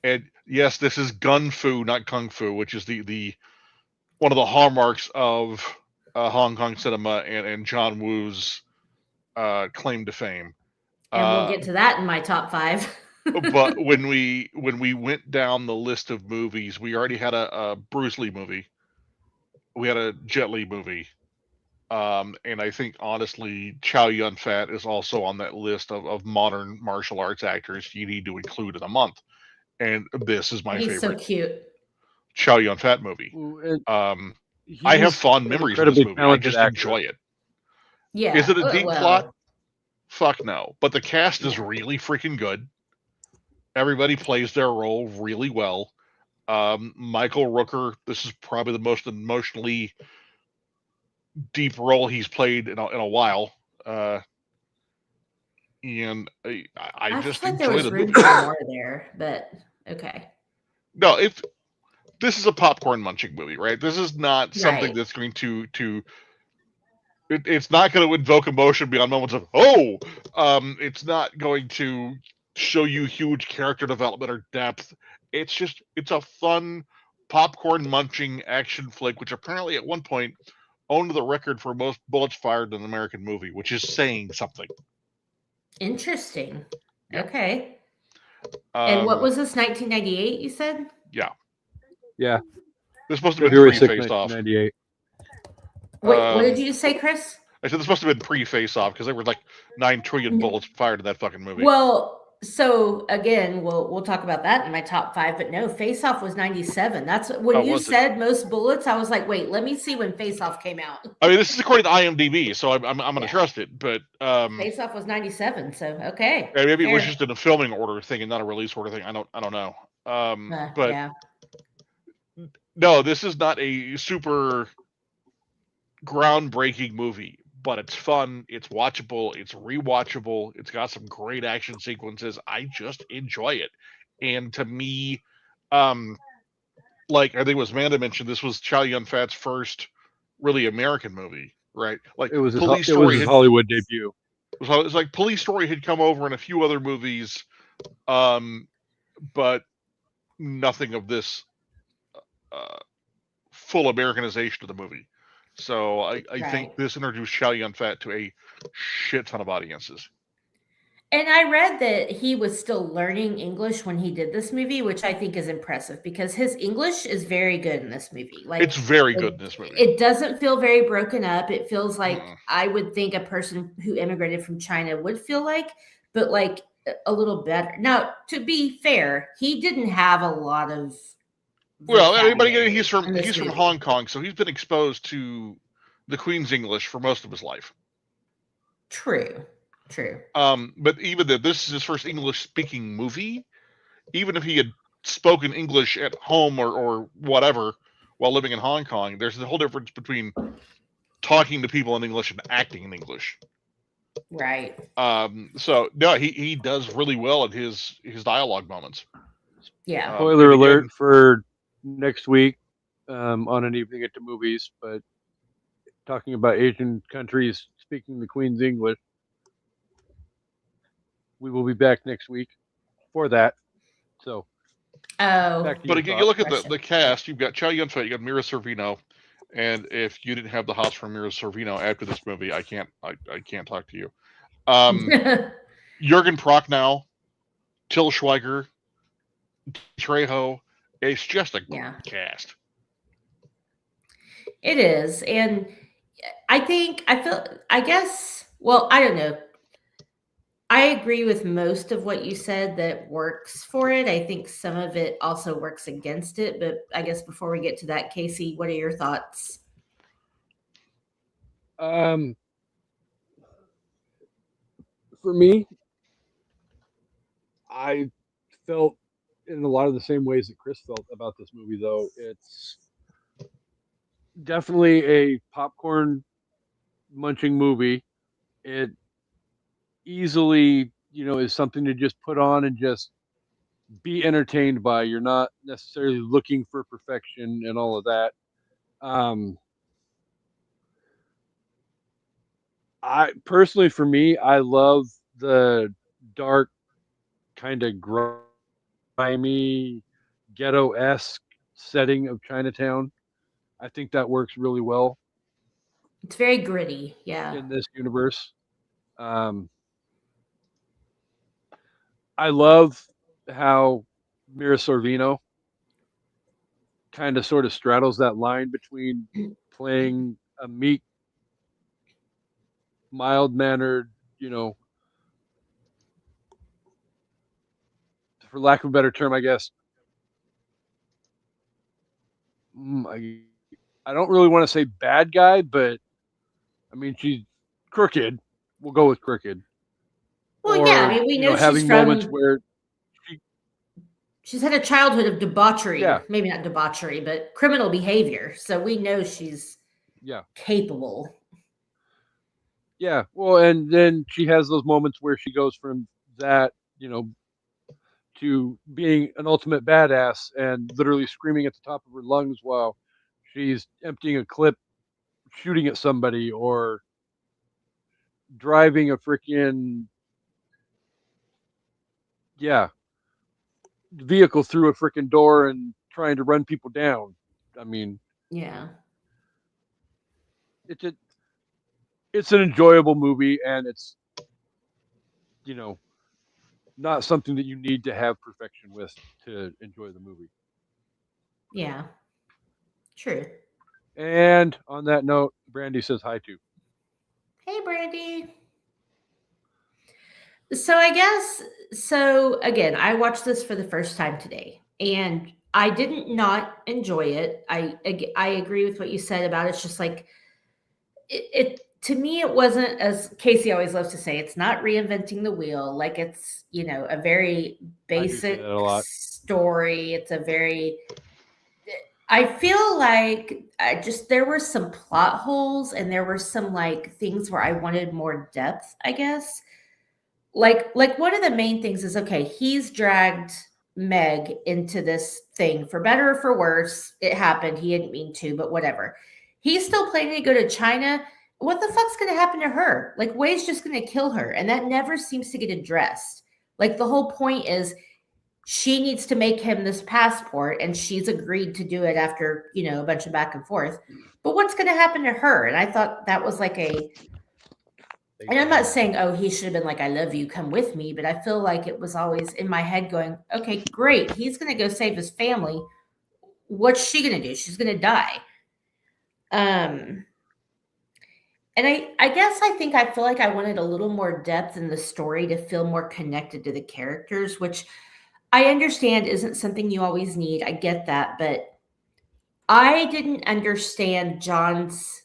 And yes, this is gun fu, not kung fu, which is the one of the hallmarks of Hong Kong cinema and John Woo's claim to fame. And we'll get to that in my top 5. But when we went down the list of movies, we already had a Bruce Lee movie. We had a Jet Li movie. And I think, honestly, Chow Yun-Fat is also on that list of modern martial arts actors you need to include in a month. And this is my favorite. He's so cute. Chow Yun-Fat movie. I have fond memories of this movie. I just enjoy it. Yeah. Is it a deep plot? Fuck no. But the cast is really freaking good. Everybody plays their role really well. Michael Rooker, this is probably the most emotionally deep role he's played in a while. And I just enjoyed there was room for more there, but okay. No, this is a popcorn munching movie, right? This is not something that's going to it's not going to invoke emotion beyond moments of it's not going to show you huge character development or depth. It's a fun popcorn munching action flick, which apparently at one point owned the record for most bullets fired in an American movie, which is saying something. Interesting. Yeah. Okay. And what was this, 1998, you said? Yeah. Yeah. This must have been pre-Face Off. Wait, what did you say, Chris? I said this must have been pre-Face Off because there were like 9 trillion bullets fired in that fucking movie. Well, So again, we'll talk about that in my top 5, but no, Face Off was 97. That's when you said most bullets, I was like, wait, let me see when Face Off came out. I mean, this is according to IMDb, so I'm going to trust it. But Face Off was 97, so okay. Maybe it was just in a filming order thing and not a release order thing. I don't know. But yeah. No, this is not a super groundbreaking movie, but it's fun, it's watchable, it's rewatchable, it's got some great action sequences. I just enjoy it. And to me, like I think it was Amanda mentioned, this was Chow Yun-fat's first really American movie, right? Like it was his Hollywood debut. It was like Police Story had come over in a few other movies, but nothing of this full Americanization of the movie. So I think this introduced Chow Yun-fat to a shit ton of audiences. And I read that he was still learning English when he did this movie, which I think is impressive because his English is very good in this movie. Like it's very good in this movie. It doesn't feel very broken up. It feels like I would think a person who immigrated from China would feel like, but like a little better. Now, to be fair, he didn't have a lot of. Well, everybody, he's from Hong Kong, so he's been exposed to the Queen's English for most of his life. True. But even though this is his first English-speaking movie, even if he had spoken English at home or whatever while living in Hong Kong, there's a whole difference between talking to people in English and acting in English. Right. So no, he does really well at his dialogue moments. Yeah. Spoiler alert for next week on An Evening at the Movies, but talking about Asian countries speaking the Queen's English. We will be back next week for that. So, but again, you look at the cast. You've got Chow Yun-fat, you got Mira Sorvino, and if you didn't have the hots from Mira Sorvino after this movie, I can't talk to you. Jürgen Prochnow, Till Schweiger, Trejo. It's just a great cast. It is, and I don't know. I agree with most of what you said that works for it. I think some of it also works against it, but I guess before we get to that, Casey, what are your thoughts? For me, I felt in a lot of the same ways that Chris felt about this movie, though. It's definitely a popcorn munching movie. It easily, is something to just put on and just be entertained by. You're not necessarily looking for perfection and all of that. I personally, for me, I love the dark, kind of grimy, ghetto-esque setting of Chinatown. I think that works really well. It's very gritty, yeah. In this universe. I love how Mira Sorvino kind of sort of straddles that line between playing a meek, mild-mannered, for lack of a better term, I guess. I don't really want to say bad guy, but I mean, she's crooked. We'll go with crooked. Well, yeah, I mean, we know having she's moments where she's had a childhood of debauchery. Yeah. Maybe not debauchery, but criminal behavior. So we know she's capable. Yeah. Well, and then she has those moments where she goes from that, to being an ultimate badass and literally screaming at the top of her lungs while she's emptying a clip, shooting at somebody, or driving a freaking vehicle through a freaking door and trying to run people down. I mean, it's an enjoyable movie, and it's not something that you need to have perfection with to enjoy the movie. Yeah, true. And on that note, Brandy says hi to. Hey, Brandy. So I guess so again, I watched this for the first time today and I didn't not enjoy it. I agree with what you said about it. It's just like it to me it wasn't, as Casey always loves to say, it's not reinventing the wheel. Like it's, a very I do say basic that a lot. story. It's a very I feel like there were some plot holes and there were some like things where I wanted more depth, I guess. Like one of the main things is, okay, he's dragged Meg into this thing for better or for worse. It happened. He didn't mean to, but whatever. He's still planning to go to China. What the fuck's going to happen to her? Like Wei's just going to kill her. And that never seems to get addressed. Like the whole point is she needs to make him this passport and she's agreed to do it after, a bunch of back and forth. But what's going to happen to her? And I thought that was like and I'm not saying, oh, he should have been like, I love you, come with me. But I feel like it was always in my head going, okay, great. He's going to go save his family. What's she going to do? She's going to die. And I guess I feel like I wanted a little more depth in the story to feel more connected to the characters, which I understand isn't something you always need. I get that. But I didn't understand John's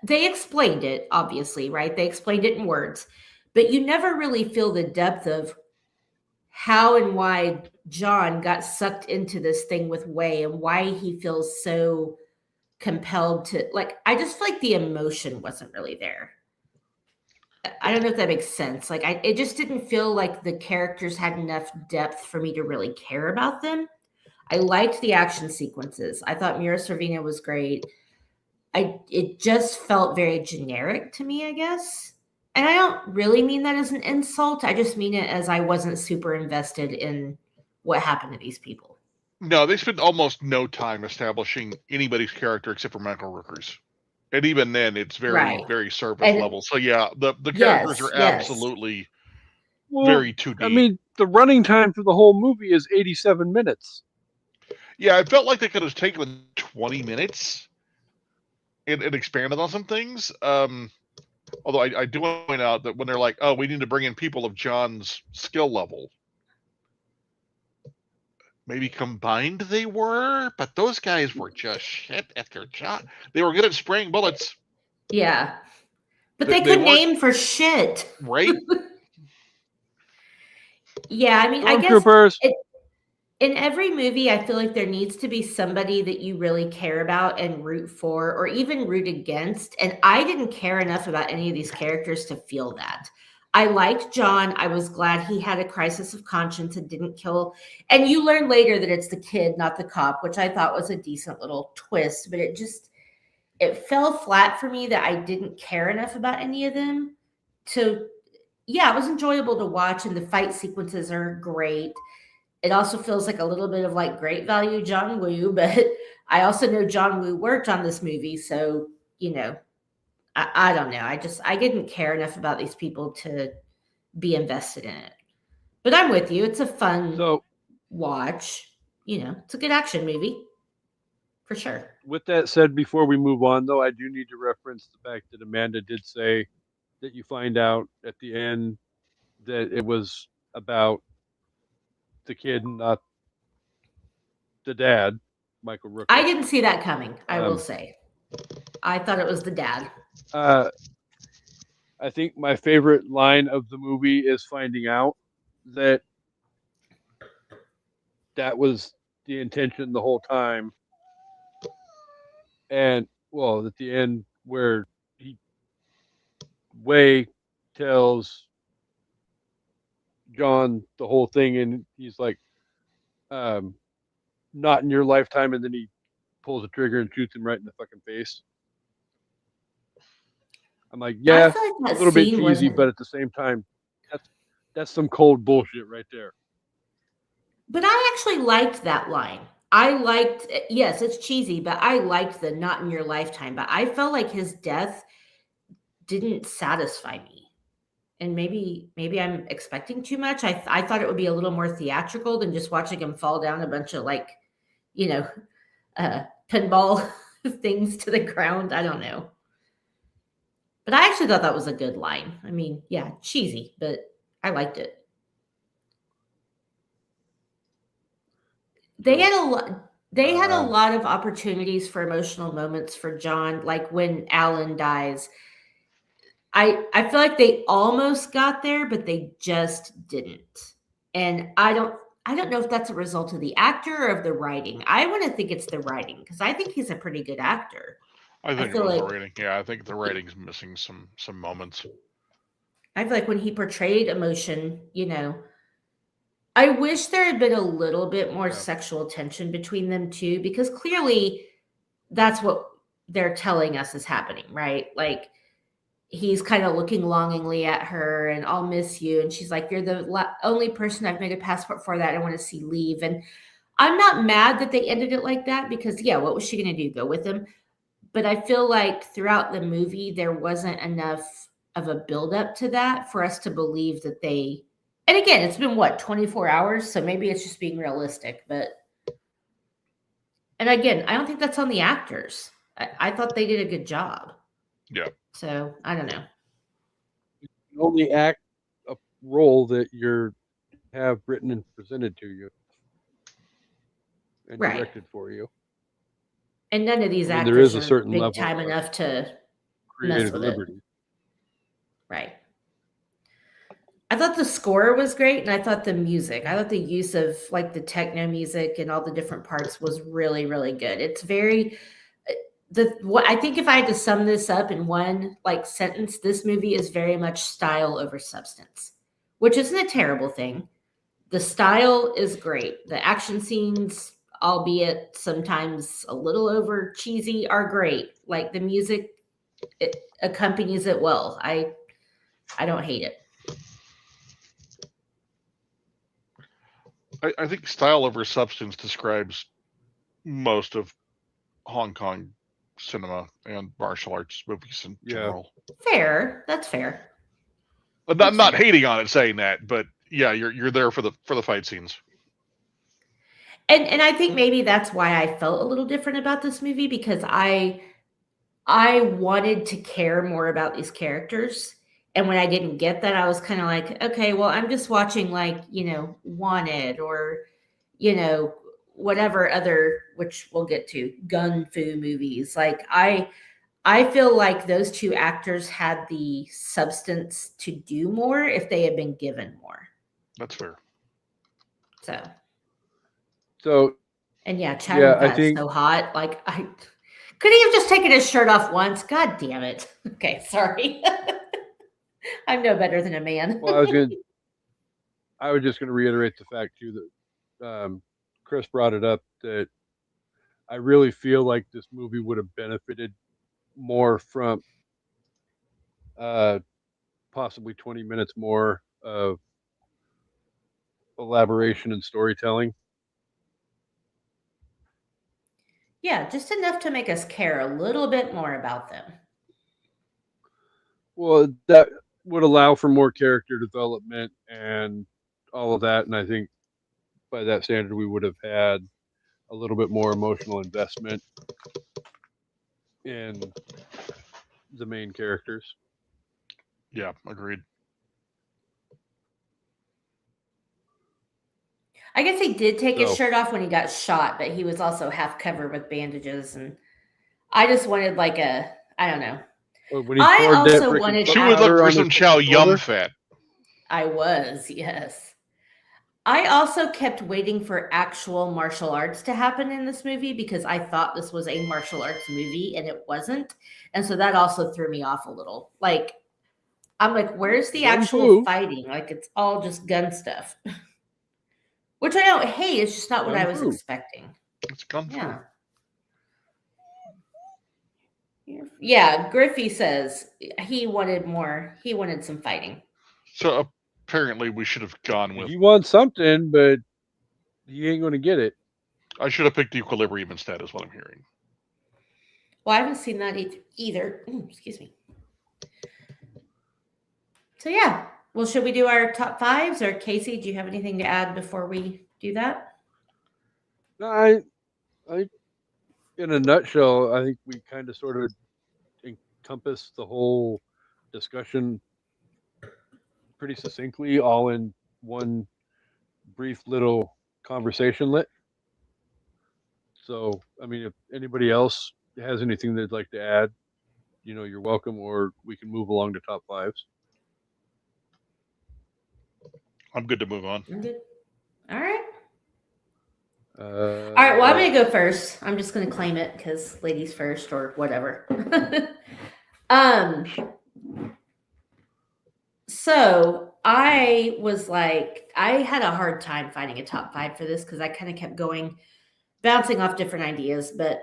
they explained it, obviously, right? They explained it in words, but you never really feel the depth of how and why John got sucked into this thing with Wei and why he feels so compelled to, like, I just feel like the emotion wasn't really there. I don't know if that makes sense. Like, it just didn't feel like the characters had enough depth for me to really care about them. I liked the action sequences. I thought Mira Sorvino was great. It just felt very generic to me, I guess. And I don't really mean that as an insult. I just mean it as I wasn't super invested in what happened to these people. No, they spent almost no time establishing anybody's character except for Michael Rooker's. And even then, it's very, very surface level. So, yeah, the characters are absolutely very 2D. I mean, the running time for the whole movie is 87 minutes. Yeah, I felt like they could have taken 20 minutes and expanded on some things. Although I do want to point out that when they're like, oh, we need to bring in people of John's skill level, maybe combined they were, but those guys were just shit at their job. They were good at spraying bullets. Yeah. But they couldn't aim for shit. Right? Yeah, I mean, I guess in every movie, I feel like there needs to be somebody that you really care about and root for, or even root against. And I didn't care enough about any of these characters to feel that. I liked John. I was glad he had a crisis of conscience and didn't kill. And you learn later that it's the kid, not the cop, which I thought was a decent little twist. But it fell flat for me that I didn't care enough about any of them. Yeah, it was enjoyable to watch, and the fight sequences are great. It also feels like a little bit of like great value John Woo, but I also know John Woo worked on this movie. So, I don't know. I didn't care enough about these people to be invested in it. But I'm with you. It's a fun watch. It's a good action movie for sure. With that said, before we move on, though, I do need to reference the fact that Amanda did say that you find out at the end that it was about the kid, not the dad, Michael Rooker. I didn't see that coming, I will say. I thought it was the dad. I think my favorite line of the movie is finding out that was the intention the whole time. And, well, at the end where Wei tells John the whole thing, and he's like, not in your lifetime, and then he pulls the trigger and shoots him right in the fucking face. I'm like, yeah, like a little bit cheesy, but at the same time, that's some cold bullshit right there. But I actually liked that line. Yes, it's cheesy, but I liked the not in your lifetime. But I felt like his death didn't satisfy me. And maybe I'm expecting too much. I thought it would be a little more theatrical than just watching him fall down a bunch of pinball things to the ground. I don't know. But I actually thought that was a good line. I mean, yeah, cheesy, but I liked it. They had a lot. They had a lot of opportunities for emotional moments for John, like when Alan dies. I feel like they almost got there, but they just didn't. And I don't know if that's a result of the actor or of the writing. I want to think it's the writing because I think he's a pretty good actor. I think it was the writing. Yeah, I think the writing's missing some moments. I feel like when he portrayed emotion, I wish there had been a little bit more sexual tension between them two, because clearly that's what they're telling us is happening, right? Like, he's kind of looking longingly at her and I'll miss you. And she's like, you're the only person I've made a passport for that I want to see leave. And I'm not mad that they ended it like that because, yeah, what was she going to do? Go with him? But I feel like throughout the movie, there wasn't enough of a buildup to that for us to believe that they, and again, it's been 24 hours. So maybe it's just being realistic, and again, I don't think that's on the actors. I thought they did a good job. Yeah. So I don't know. You only act a role that you have written and presented to you and directed for you. And none of these actors there is a certain big level time enough to mess with liberty. It. Right. I thought the score was great, and I thought the music, I thought the use of like the techno music and all the different parts was really, really good. It's very I think if I had to sum this up in one sentence, this movie is very much style over substance, which isn't a terrible thing. The style is great. The action scenes, albeit sometimes a little over cheesy, are great. Like the music, it accompanies it well. I don't hate it. I think style over substance describes most of Hong Kong cinema and martial arts movies in general. Fair. That's fair. I'm not hating on it saying that, but yeah, you're there for the fight scenes. And I think maybe that's why I felt a little different about this movie, because I wanted to care more about these characters. And when I didn't get that, I was kind of like, okay, well, I'm just watching Wanted or, whatever other, which we'll get to, gun fu movies. Like I feel like those two actors had the substance to do more if they had been given more. That's fair. So and yeah, Chadwick so hot. Like could he have just taken his shirt off once? God damn it. Okay, sorry. I'm no better than a man. Well, I was just gonna reiterate the fact too that Chris brought it up, that I really feel like this movie would have benefited more from possibly 20 minutes more of elaboration and storytelling. Yeah, just enough to make us care a little bit more about them. Well, that would allow for more character development and all of that. And I think by that standard, we would have had a little bit more emotional investment in the main characters. Yeah, agreed. I guess he did take his shirt off when he got shot, but he was also half covered with bandages. And I just wanted I don't know. I also wanted. She would look for some Chow Yum fat. I was, yes. I also kept waiting for actual martial arts to happen in this movie because I thought this was a martial arts movie and it wasn't. And so that also threw me off a little. I'm like, where's the actual fighting? It's all just gun stuff. Which I don't hate. It's just not what I was expecting. It's gun fu. Yeah, Griffey says he wanted more. He wanted some fighting. So apparently we should have gone with... He wants something, but he ain't going to get it. I should have picked Equilibrium instead, is what I'm hearing. Well, I haven't seen that either. Ooh, excuse me. So yeah. Well, should we do our top fives, or Casey, do you have anything to add before we do that? No, I in a nutshell, I think we kind of sort of encompass the whole discussion pretty succinctly, all in one brief little conversation lit. So, I mean, if anybody else has anything they'd like to add, you're welcome, or we can move along to top fives. I'm good to move on. I'm good. All right. All right. Well, I'm going to go first. I'm just going to claim it because ladies first or whatever. So I was like, I had a hard time finding a top five for this because I kind of kept bouncing off different ideas, but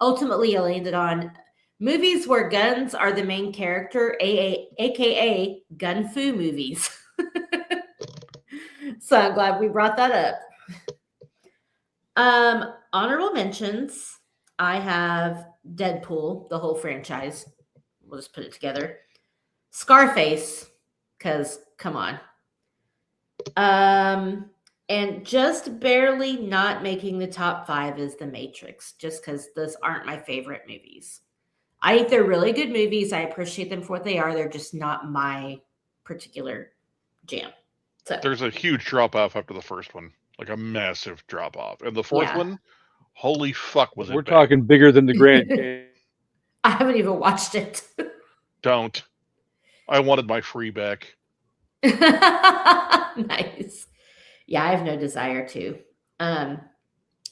ultimately I landed on movies where guns are the main character, aka gun fu movies. So I'm glad we brought that up. Honorable mentions. I have Deadpool, the whole franchise. We'll just put it together. Scarface, because come on. And just barely not making the top five is The Matrix, just because those aren't my favorite movies. I think they're really good movies. I appreciate them for what they are. They're just not my particular jam. So there's a huge drop off after the first one, like a massive drop off, and the fourth one, holy fuck, was it? We're talking bigger than the Grand Canyon. I haven't even watched it. Don't. I wanted my free back. Nice. Yeah, I have no desire to.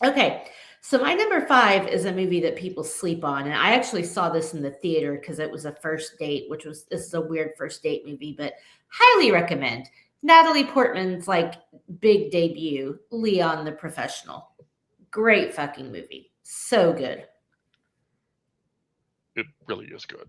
Okay, so my number 5 is a movie that people sleep on, and I actually saw this in the theater because it was a first date, this is a weird first date movie, but highly recommend. Natalie Portman's big debut, Leon the Professional. Great fucking movie. So good. It really is good.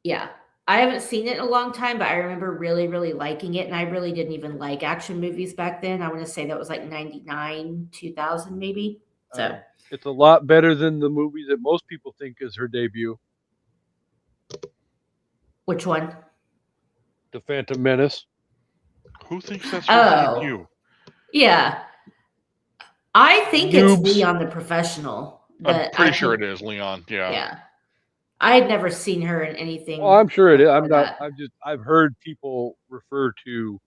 Yeah. I haven't seen it in a long time, but I remember really, really liking it. And I really didn't even like action movies back then. I want to say that was 99, 2000 maybe. So it's a lot better than the movie that most people think is her debut. Which one? The Phantom Menace. Who thinks that's her debut? Yeah. I think it's Leon the Professional. I'm pretty sure it is Leon. Yeah. Yeah. I had never seen her in anything. Well, I'm sure it is. I've heard people refer to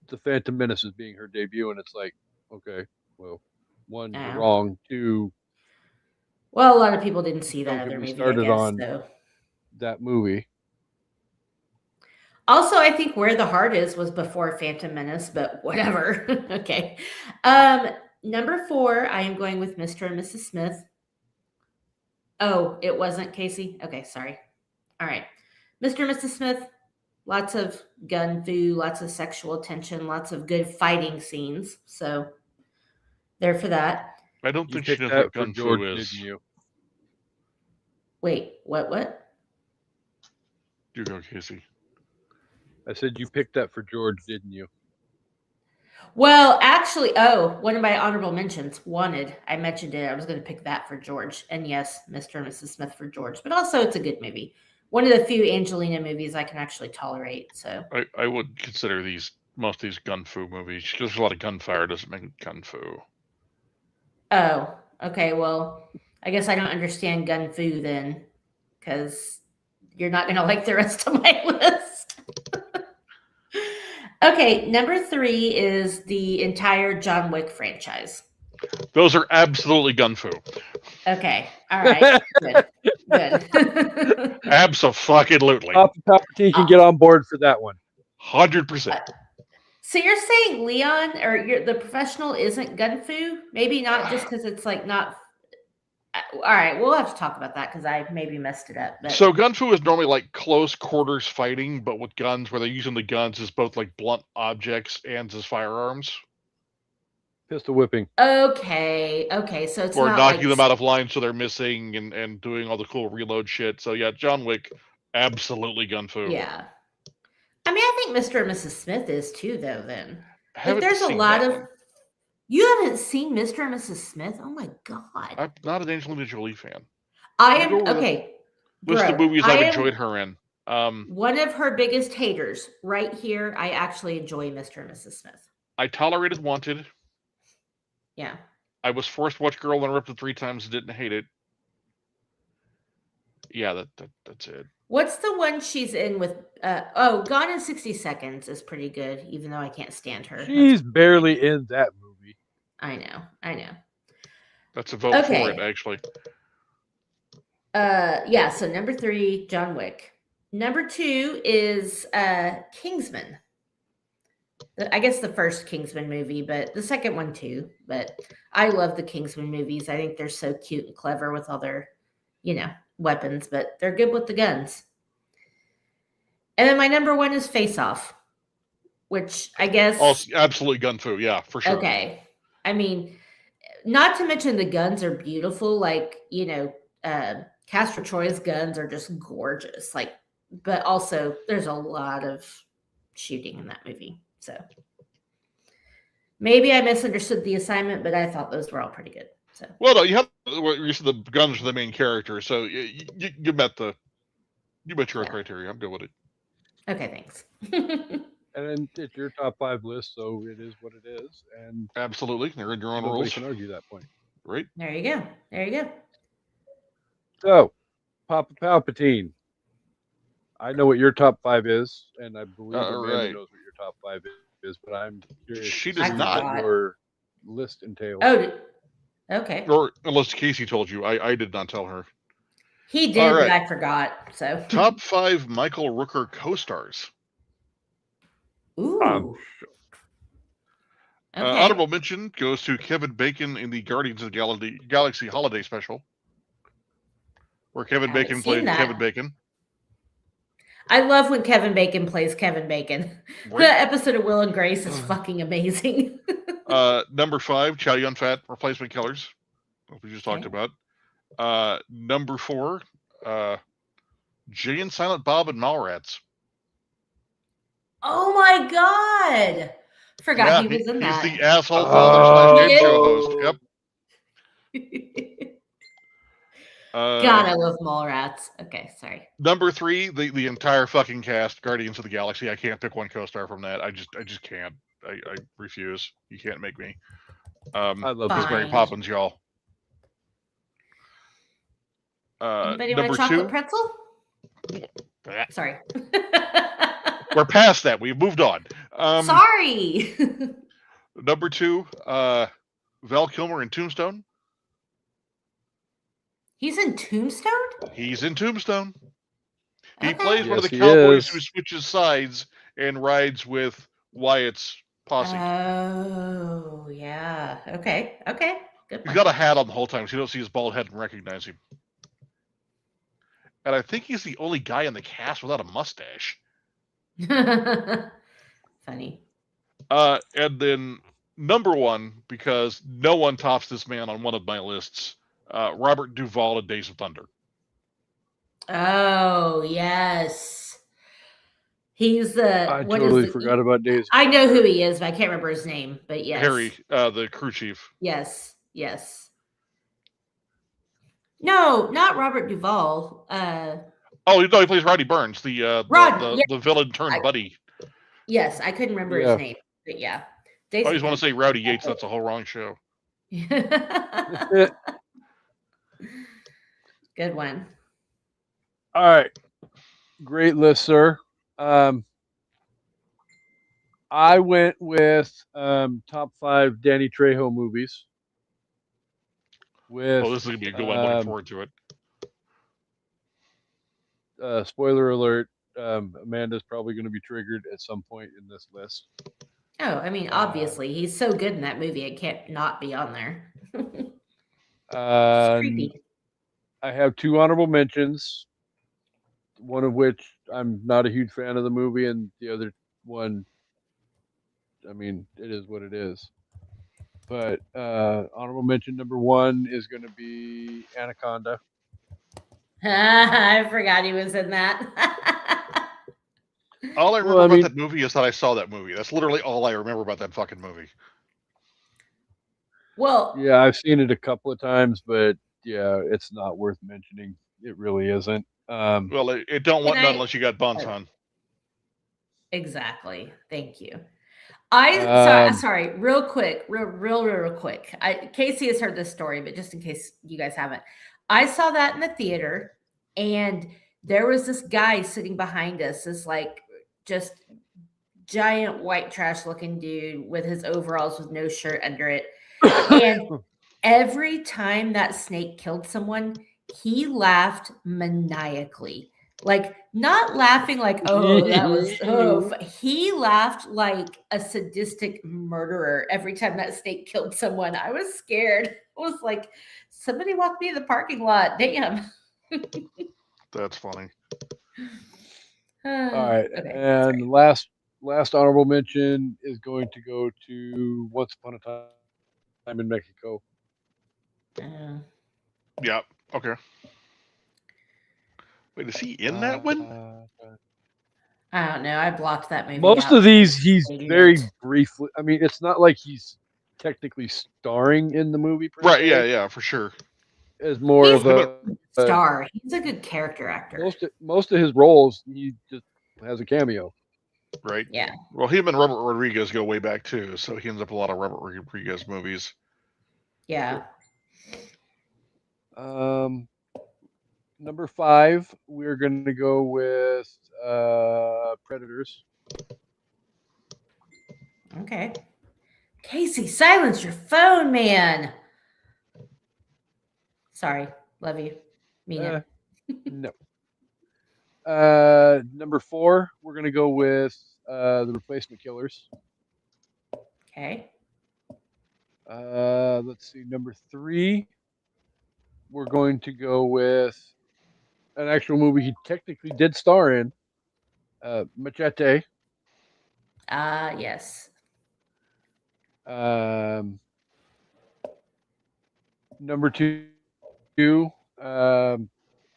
The Phantom Menace as being her debut, and it's like, okay, well, one, you're wrong. Two, well, a lot of people didn't see that other movie. Started on that movie. Also, I think Where the Heart Is was before Phantom Menace, but whatever. Okay. Number 4, I am going with Mr. and Mrs. Smith. Oh, it wasn't Casey? Okay, sorry. All right. Mr. and Mrs. Smith, lots of gun fu, lots of sexual tension, lots of good fighting scenes. So, there for that. I don't think she knows what gun fu is. Didn't you? Wait, what? You go, Casey. I said you picked that for George, didn't you? Well, actually, one of my honorable mentions, Wanted. I mentioned it. I was going to pick that for George. And yes, Mr. and Mrs. Smith for George. But also, it's a good movie. One of the few Angelina movies I can actually tolerate. So I would consider most of these gun fu movies, because there's a lot of gunfire, doesn't make it gun fu. Oh, okay. Well, I guess I don't understand gun fu then, because you're not going to like the rest of my list. Okay, number 3 is the entire John Wick franchise. Those are absolutely gun fu. Okay, all right, good. Abso-fucking-lutely. Palpatine can get on board for that one. 100%. So you're saying Leon or the Professional isn't gun fu? Maybe not, just because it's not. All right, we'll have to talk about that because I maybe messed it up. But. So gun fu is normally close quarters fighting, but with guns, where they're using the guns as both blunt objects and as firearms. Pistol whipping. Okay, so it's or knocking them out of line so they're missing and doing all the cool reload shit. So yeah, John Wick, absolutely gun fu. Yeah, I mean, I think Mr. and Mrs. Smith is too, though. Then there's a lot of. You haven't seen Mr. and Mrs. Smith? Oh my god! I'm not an Angelina Jolie fan. I am okay. List of movies I've enjoyed her in. One of her biggest haters, right here. I actually enjoy Mr. and Mrs. Smith. I tolerated Wanted. Yeah. I was forced to watch Girl Interrupted 3 times and didn't hate it. Yeah, that's it. What's the one she's in with? Gone in 60 Seconds is pretty good, even though I can't stand her. She's barely in that movie. I know. That's a vote for it, actually. Yeah. So number 3, John Wick. Number 2 is Kingsman. I guess the first Kingsman movie, but the second one too. But I love the Kingsman movies. I think they're so cute and clever with all their, weapons, but they're good with the guns. And then my number 1 is Face Off, which I guess... Oh, absolutely gun fu. Yeah, for sure. Okay. I mean, not to mention the guns are beautiful. Like, Castor Troy's guns are just gorgeous. Like, but also there's a lot of shooting in that movie. So maybe I misunderstood the assignment, but I thought those were all pretty good. So well, no, you said the guns are the main character, so you met your criteria. I'm good with it. Okay, thanks. And it's your top 5 list, so it is what it is. And absolutely, they're in your own rules. Nobody can argue that point, right? There you go. So, Papa Palpatine. I know what your top 5 is, and I believe Amanda knows what your top 5 is, but I'm curious. She does not. What your list entails. Oh, okay. Or unless Casey told you, I did not tell her. He did, but I forgot. So top 5 Michael Rooker co-stars. Ooh. Okay. Honorable mention goes to Kevin Bacon in the Guardians of the Galaxy Holiday Special, where Kevin Bacon played Kevin Bacon. I love when Kevin Bacon plays Kevin Bacon. Right. The episode of Will and Grace is fucking amazing. Number 5, Chow Yun-Fat, Replacement Killers, what we just talked about. Number 4, Jay and Silent Bob and Mallrats. Oh my God! Forgot he was in that. He's the asshole father / game show host. Yep. God, I love Mallrats. Okay, sorry. Number 3, the entire fucking cast, Guardians of the Galaxy. I can't pick one co-star from that. I just can't. I refuse. You can't make me. I love Mary Poppins, y'all. Anybody want a chocolate pretzel? Sorry. We're past that. We've moved on. Sorry. Number 2, Val Kilmer in Tombstone. He's in Tombstone? He's in Tombstone. He plays one of the cowboys who switches sides and rides with Wyatt's posse. Oh, yeah. Okay. Good. He's got a hat on the whole time, so you don't see his bald head and recognize him. And I think he's the only guy in the cast without a mustache. Funny. And then number 1, because no one tops this man on one of my lists, Robert Duvall in Days of Thunder. Oh, yes. He's the... I totally forgot about Days of Thunder. I know who he is, but I can't remember his name. But yes. Harry, the crew chief. Yes. No, not Robert Duvall. Oh, no, he plays Roddy Burns, the villain turned buddy. Yes, I couldn't remember his name, but yeah. I always want to say Rowdy Yates. That's a whole wrong show. Good one. All right. Great list, sir. I went with top 5 Danny Trejo movies. This is going to be a good one. Looking forward to it. Spoiler alert, Amanda's probably going to be triggered at some point in this list. Oh, I mean, obviously. He's so good in that movie. It can't not be on there. Creepy. I have 2 honorable mentions, one of which I'm not a huge fan of the movie, and the other one, I mean, it is what it is. But honorable mention number 1 is going to be Anaconda. I forgot he was in that. All I remember about that movie is that I saw that movie. That's literally all I remember about that fucking movie. Well, yeah, I've seen it a couple of times, but yeah, it's not worth mentioning. It really isn't. Well, it don't want none unless you got buns on. Exactly. Thank you. Sorry, real quick. Casey has heard this story, but just in case you guys haven't, I saw that in the theater And there was this guy sitting behind us, this like just giant white trash looking dude with his overalls with no shirt under it. And every time that snake killed someone, he laughed maniacally. Like, not laughing like, oh, that was, he laughed like a sadistic murderer every time that snake killed someone. I was scared. It was like, somebody walked me in the parking lot. Damn. That's funny. All right. Okay, And last honorable mention is going to go to Once Upon a Time in Mexico. Yeah. Okay. Wait, is he in that one? I don't know. I blocked that movie. Most of these, he's very briefly. I mean, it's not like he's technically starring in the movie. Right? Yeah, for sure. Is more He's of a star. He's a good character actor. Most of his roles, he just has a cameo. Right. Yeah. Well, him and Robert Rodriguez go way back too, so he ends up a lot of Robert Rodriguez movies. Yeah. Number 5, we're going to go with Predators. Okay. Casey, silence your phone, man. Sorry. Love you. Mean it. No. Number 4, we're going to go with The Replacement Killers. Okay. Let's see. Number 3, we're going to go with an actual movie he technically did star in, Machete. Yes. Number 2,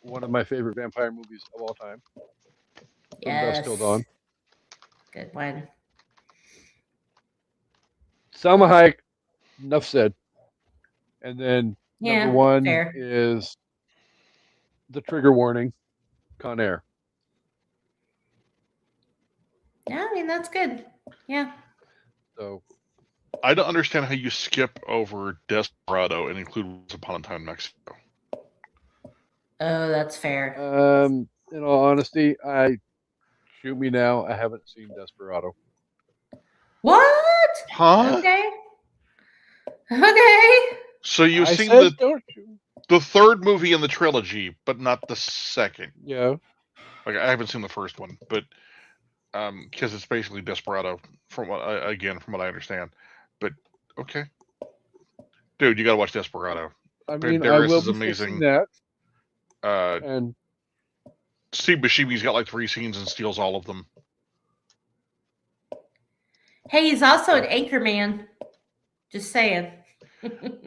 one of my favorite vampire movies of all time. Yes. Dusk Till Dawn. Good one. Salma Hayek, enough said. And then Yeah, number 1 fair. is The Trigger Warning, Con Air. Yeah, I mean, that's good. Yeah. So I don't understand how you skip over Desperado and include Once Upon a Time in Mexico. Oh, that's fair. In all honesty, shoot me now. I haven't seen Desperado. What? Huh? Okay. So you've seen the third movie in the trilogy, but not the second. Yeah. Like, I haven't seen the first one, but because it's basically Desperado from what I understand. But okay, dude, you gotta watch Desperado. I mean, I will is be amazing. That. And Steve Buscemi's got like 3 scenes and steals all of them. Hey, he's also an anchor man. Just saying.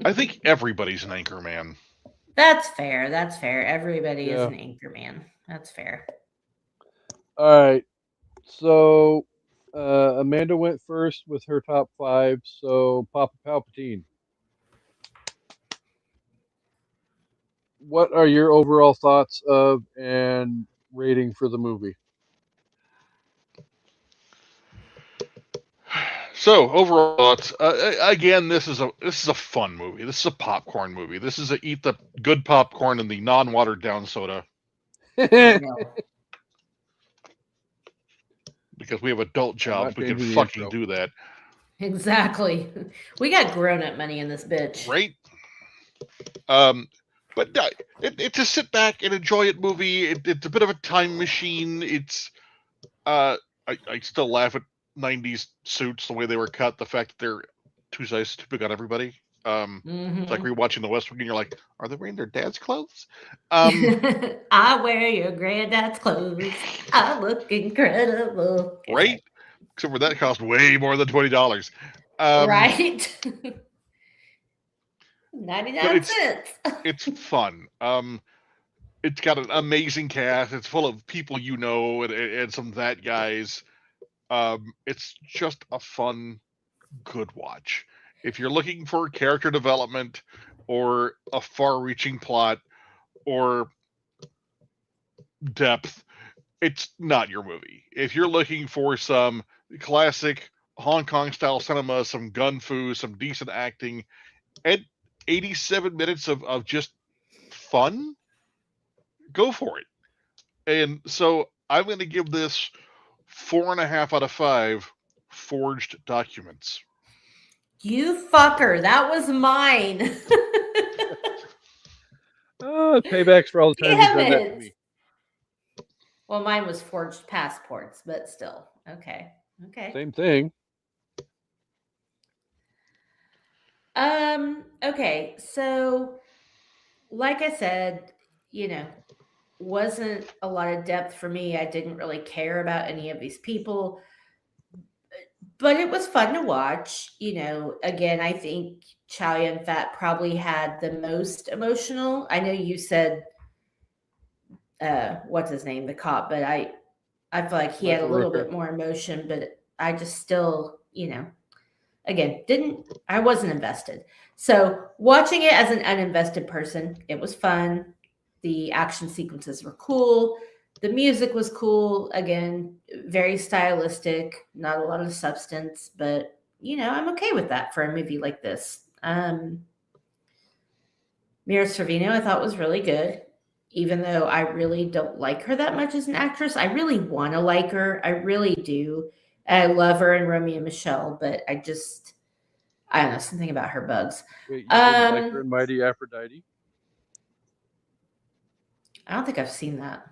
I think everybody's an anchor man. That's fair. That's fair. Everybody is an anchor man. That's fair. All right. So Amanda went first with her top 5. So Papa Palpatine. What are your overall thoughts of and rating for the movie? So overall thoughts. Again, this is a fun movie. This is a popcorn movie. This is eat the good popcorn and the non-watered down soda. Because we have adult jobs, we can fucking do that. Exactly. We got grown-up money in this bitch. Right? But it's a sit back and enjoy it movie. It's a bit of a time machine. It's I still laugh at 90s suits, the way they were cut, the fact that they're 2 sizes too big on everybody. It's like rewatching The West Wing and you're like, are they wearing their dad's clothes? I wear your granddad's clothes. I look incredible. Right? Except for that cost way more than $20. Right? 99 cents. It's fun. It's got an amazing cast. It's full of people you know and some that guys. It's just a fun, good watch. If you're looking for character development or a far-reaching plot or depth, it's not your movie. If you're looking for some classic Hong Kong-style cinema, some gun fu, some decent acting, and 87 minutes of just fun, go for it. And so I'm going to give this 4.5 out of 5 forged documents. You fucker. That was mine. Paybacks for all the time you've done that to me. Well, mine was forged passports, but still. Okay. Same thing. Okay. So, like I said, wasn't a lot of depth for me. I didn't really care about any of these people, but it was fun to watch. Again, I think Chow Yun-fat probably had the most emotional. I know you said, what's his name, the cop, but I feel like he had a little bit more emotion, but I just still, again, I wasn't invested. So watching it as an uninvested person, it was fun. The action sequences were cool. The music was cool. Again, very stylistic, not a lot of substance, but I'm okay with that for a movie like this. Mira Sorvino, I thought was really good, even though I really don't like her that much as an actress. I really want to like her. I really do. I love her in Romeo and Michelle, but I don't know, something about her bugs. Wait, you didn't like her in Mighty Aphrodite? I don't think I've seen that.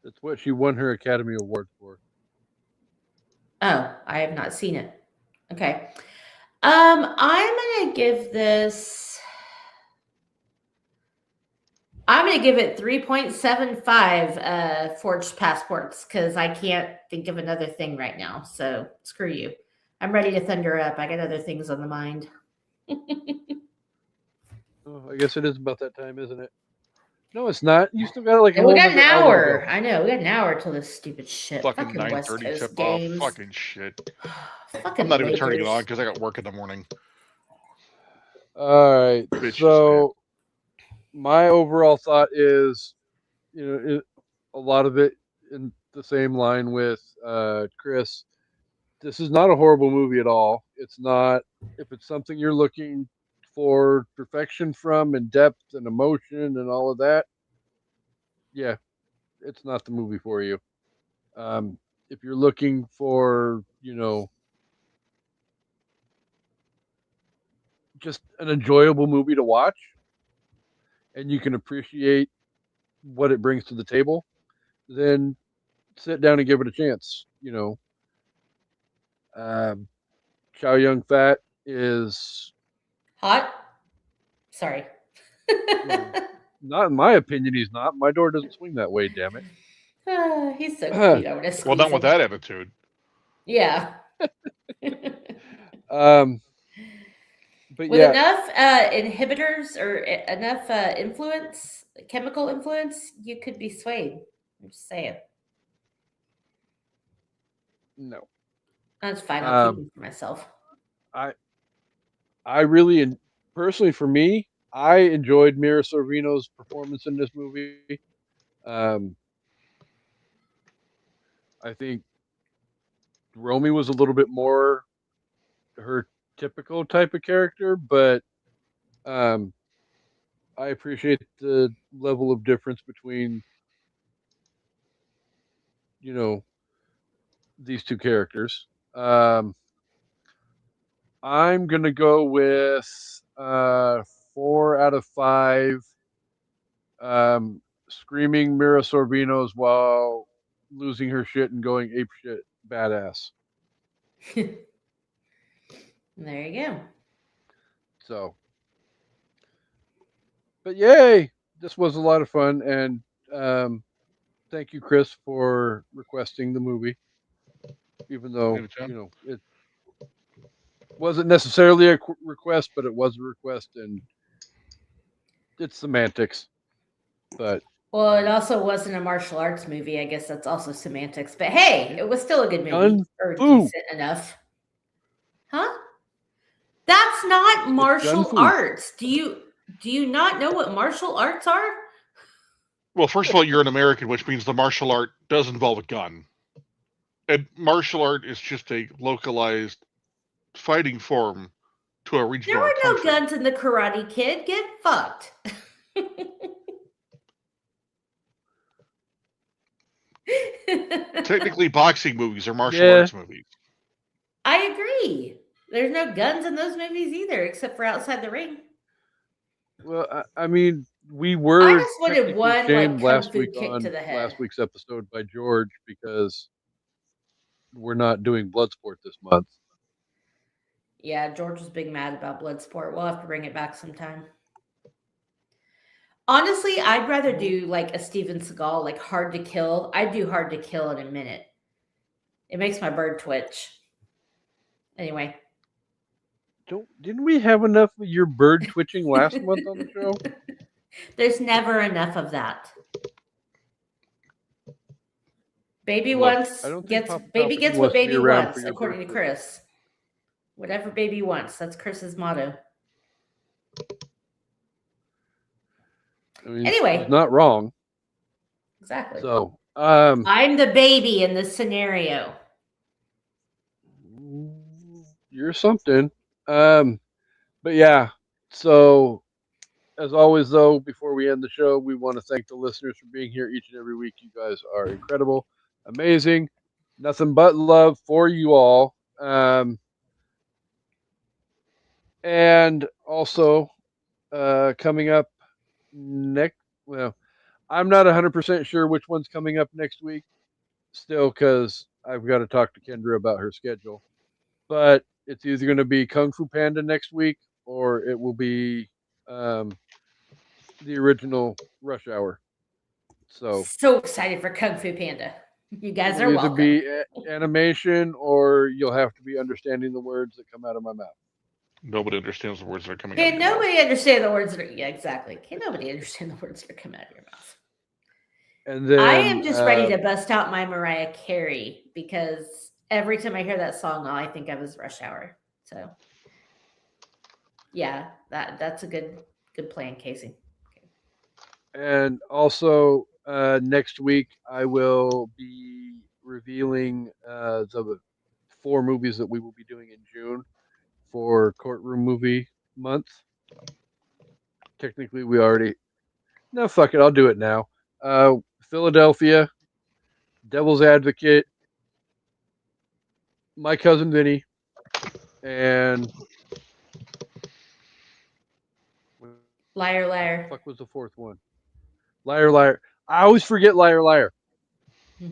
That's what she won her Academy Award for. Oh, I have not seen it. Okay. I'm going to give it 3.75 forged passports because I can't think of another thing right now. So screw you. I'm ready to thunder up. I got other things on the mind. Oh, I guess it is about that time, isn't it? No, it's not. You still got we got an hour. I know. We got an hour till this stupid shit. Fucking 9:30 tip off. Fucking shit. I'm not even turning it on because I got work in the morning. All right. So my overall thought is, a lot of it in the same line with Chris. This is not a horrible movie at all. It's not. If it's something you're looking for perfection from and depth and emotion and all of that, yeah, it's not the movie for you. If you're looking for, just an enjoyable movie to watch and you can appreciate what it brings to the table, then sit down and give it a chance. Chow Yun-fat is hot. Sorry. Not in my opinion. He's not. My door doesn't swing that way. Damn it. He's so cute. Well, not with that attitude. Yeah. But with enough inhibitors or enough chemical influence, you could be swayed. I'm just saying. No. That's fine. I'll keep it for myself. I really, personally for me, I enjoyed Mira Sorvino's performance in this movie. I think Romy was a little bit more her typical type of character, but I appreciate the level of difference between, these two characters. I'm gonna go with 4 out of 5. Screaming Mira Sorvino's while losing her shit and going ape shit badass. There you go. So, but yay, this was a lot of fun, and thank you, Chris, for requesting the movie. Even though it wasn't necessarily a request, but it was a request, and it's semantics. But well, it also wasn't a martial arts movie. I guess that's also semantics. But hey, it was still a good movie or decent enough. Huh? That's not martial arts. Do you not know what martial arts are? Well, first of all, you're an American, which means the martial art does involve a gun. And martial art is just a localized fighting form to a regional country. There were no guns in the Karate Kid. Get fucked. Technically, boxing movies are martial Yeah. arts movies. I agree. There's no guns in those movies either, except for outside the ring. Well, I mean, we I were just wanted technically one like shamed kung last fu week kick to on the head. last week's episode by George because we're not doing Bloodsport this month. Yeah, George was big mad about Bloodsport. We'll have to bring it back sometime. Honestly, I'd rather do like a Steven Seagal, like Hard to Kill. I'd do Hard to Kill in a minute. It makes my bird twitch. Anyway. Didn't we have enough of your bird twitching last month on the show? There's never enough of that. Baby Look, wants I don't think gets Papa baby Palpatine gets what wants to be baby around wants, for your according to bird Chris. Whatever baby wants. That's Chris's motto. I mean, Anyway. he's not wrong. Exactly. So, I'm the baby in this scenario. You're something. But yeah, so as always, though, before we end the show, we want to thank the listeners for being here each and every week. You guys are incredible, amazing, nothing but love for you all. And also, coming up next, well, I'm not 100% sure which one's coming up next week still because I've got to talk to Kendra about her schedule. But it's either going to be Kung Fu Panda next week or it will be the original Rush Hour. So excited for Kung Fu Panda. You guys are either welcome. be animation or you'll have to be understanding the words that come out of my mouth. Nobody understands the words that are coming out. Can nobody understand the words that are exactly? Can nobody understand the words that are coming out of your mouth? And then I am just ready to bust out my Mariah Carey because every time I hear that song, all I think of is Rush Hour. So yeah, that's a good plan, Casey. Okay. And also next week I will be revealing the 4 movies that we will be doing in June for Courtroom Movie Month. Technically, we already. No, fuck it. I'll do it now. Philadelphia, Devil's Advocate, My Cousin Vinny, and Liar, Liar. What the fuck was the 4th one? Liar, Liar. I always forget Liar, Liar.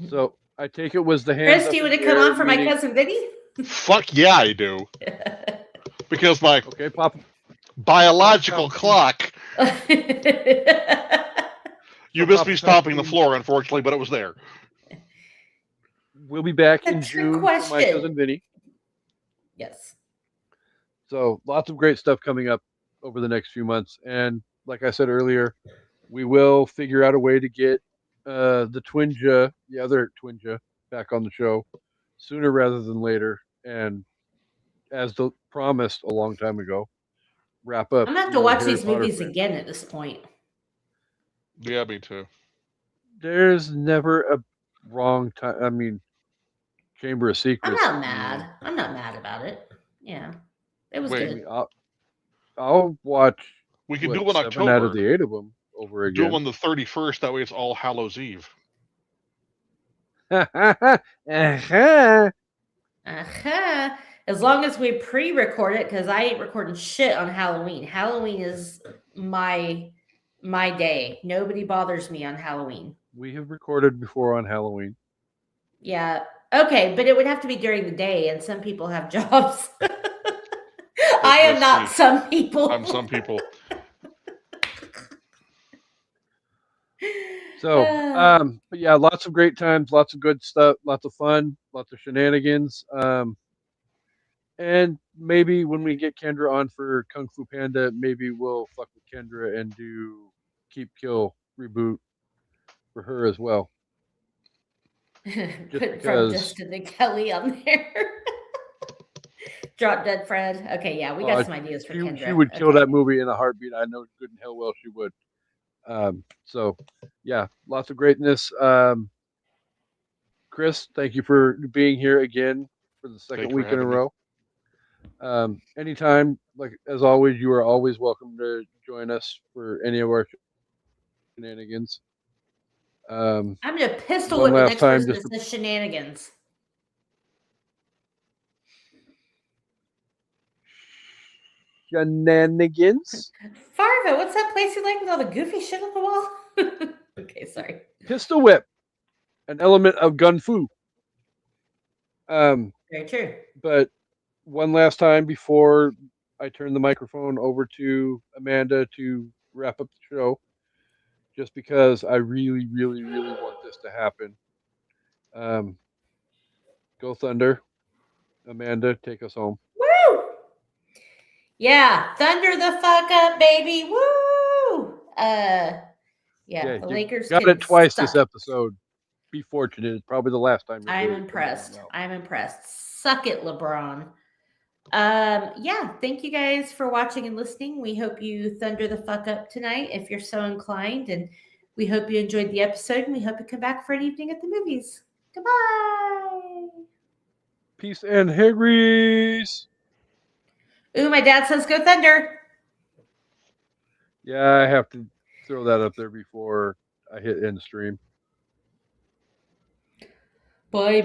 So I take it was the hands. Chris, do you want to come on for My Cousin Vinny? Fuck yeah, I do. Because my Papa. Biological clock. You missed me stomping the floor, unfortunately, but it was there. We'll be back in June for My Cousin Vinny. Yes. So lots of great stuff coming up over the next few months. And like I said earlier, we will figure out a way to get the other Twinja, back on the show sooner rather than later. And as promised a long time ago, wrap up. I'm going to have to watch these movies again at this point. Yeah, me too. There's never a wrong time. I mean, Chamber of Secrets. I'm not mad. I'm not mad about it. Yeah. It was good. I'll watch. We can do one 7 October. out of the 8 of them over again. Do them on the 31st. That way it's All Hallows Eve. As long as we pre-record it, because I ain't recording shit on Halloween. Halloween is my day. Nobody bothers me on Halloween. We have recorded before on Halloween. Yeah. Okay, but it would have to be during the day, and some people have jobs. I am not some people. I'm some people. So, but yeah, lots of great times, lots of good stuff, lots of fun, lots of shenanigans. And maybe when we get Kendra on for Kung Fu Panda, maybe we'll fuck with Kendra and do Keep Kill reboot for her as well. Put from Justin to Kelly on there. Drop Dead Fred. Okay, yeah, we got some ideas for Kendra. She would kill that movie in a heartbeat. I know good and hell well she would. So, yeah, lots of greatness. Chris, thank you for being here again for the second week in a row. Anytime, like as always, you are always welcome to join us for any of our shenanigans. I'm gonna pistol one whip the last next time, person that just says shenanigans. shenanigans. Farva, what's that place you like with all the goofy shit on the wall? Okay, sorry. Pistol whip, an element of gun fu. Very true. But one last time before I turn the microphone over to Amanda to wrap up the show, just because I really, really, really want this to happen. Go Thunder. Amanda, take us home. Woo! Yeah, thunder the fuck up, baby. Woo! Yeah, the Lakers got can it twice suck this episode. Be fortunate. It's probably the last time. I'm impressed. I'm impressed. Suck it, LeBron. Yeah, thank you guys for watching and listening. We hope you thunder the fuck up tonight if you're so inclined, and we hope you enjoyed the episode, and we hope you come back for an evening at the movies. Goodbye. Peace and hair grease. Ooh, my dad says go Thunder. Yeah, I have to throw that up there before I hit end stream. Bye.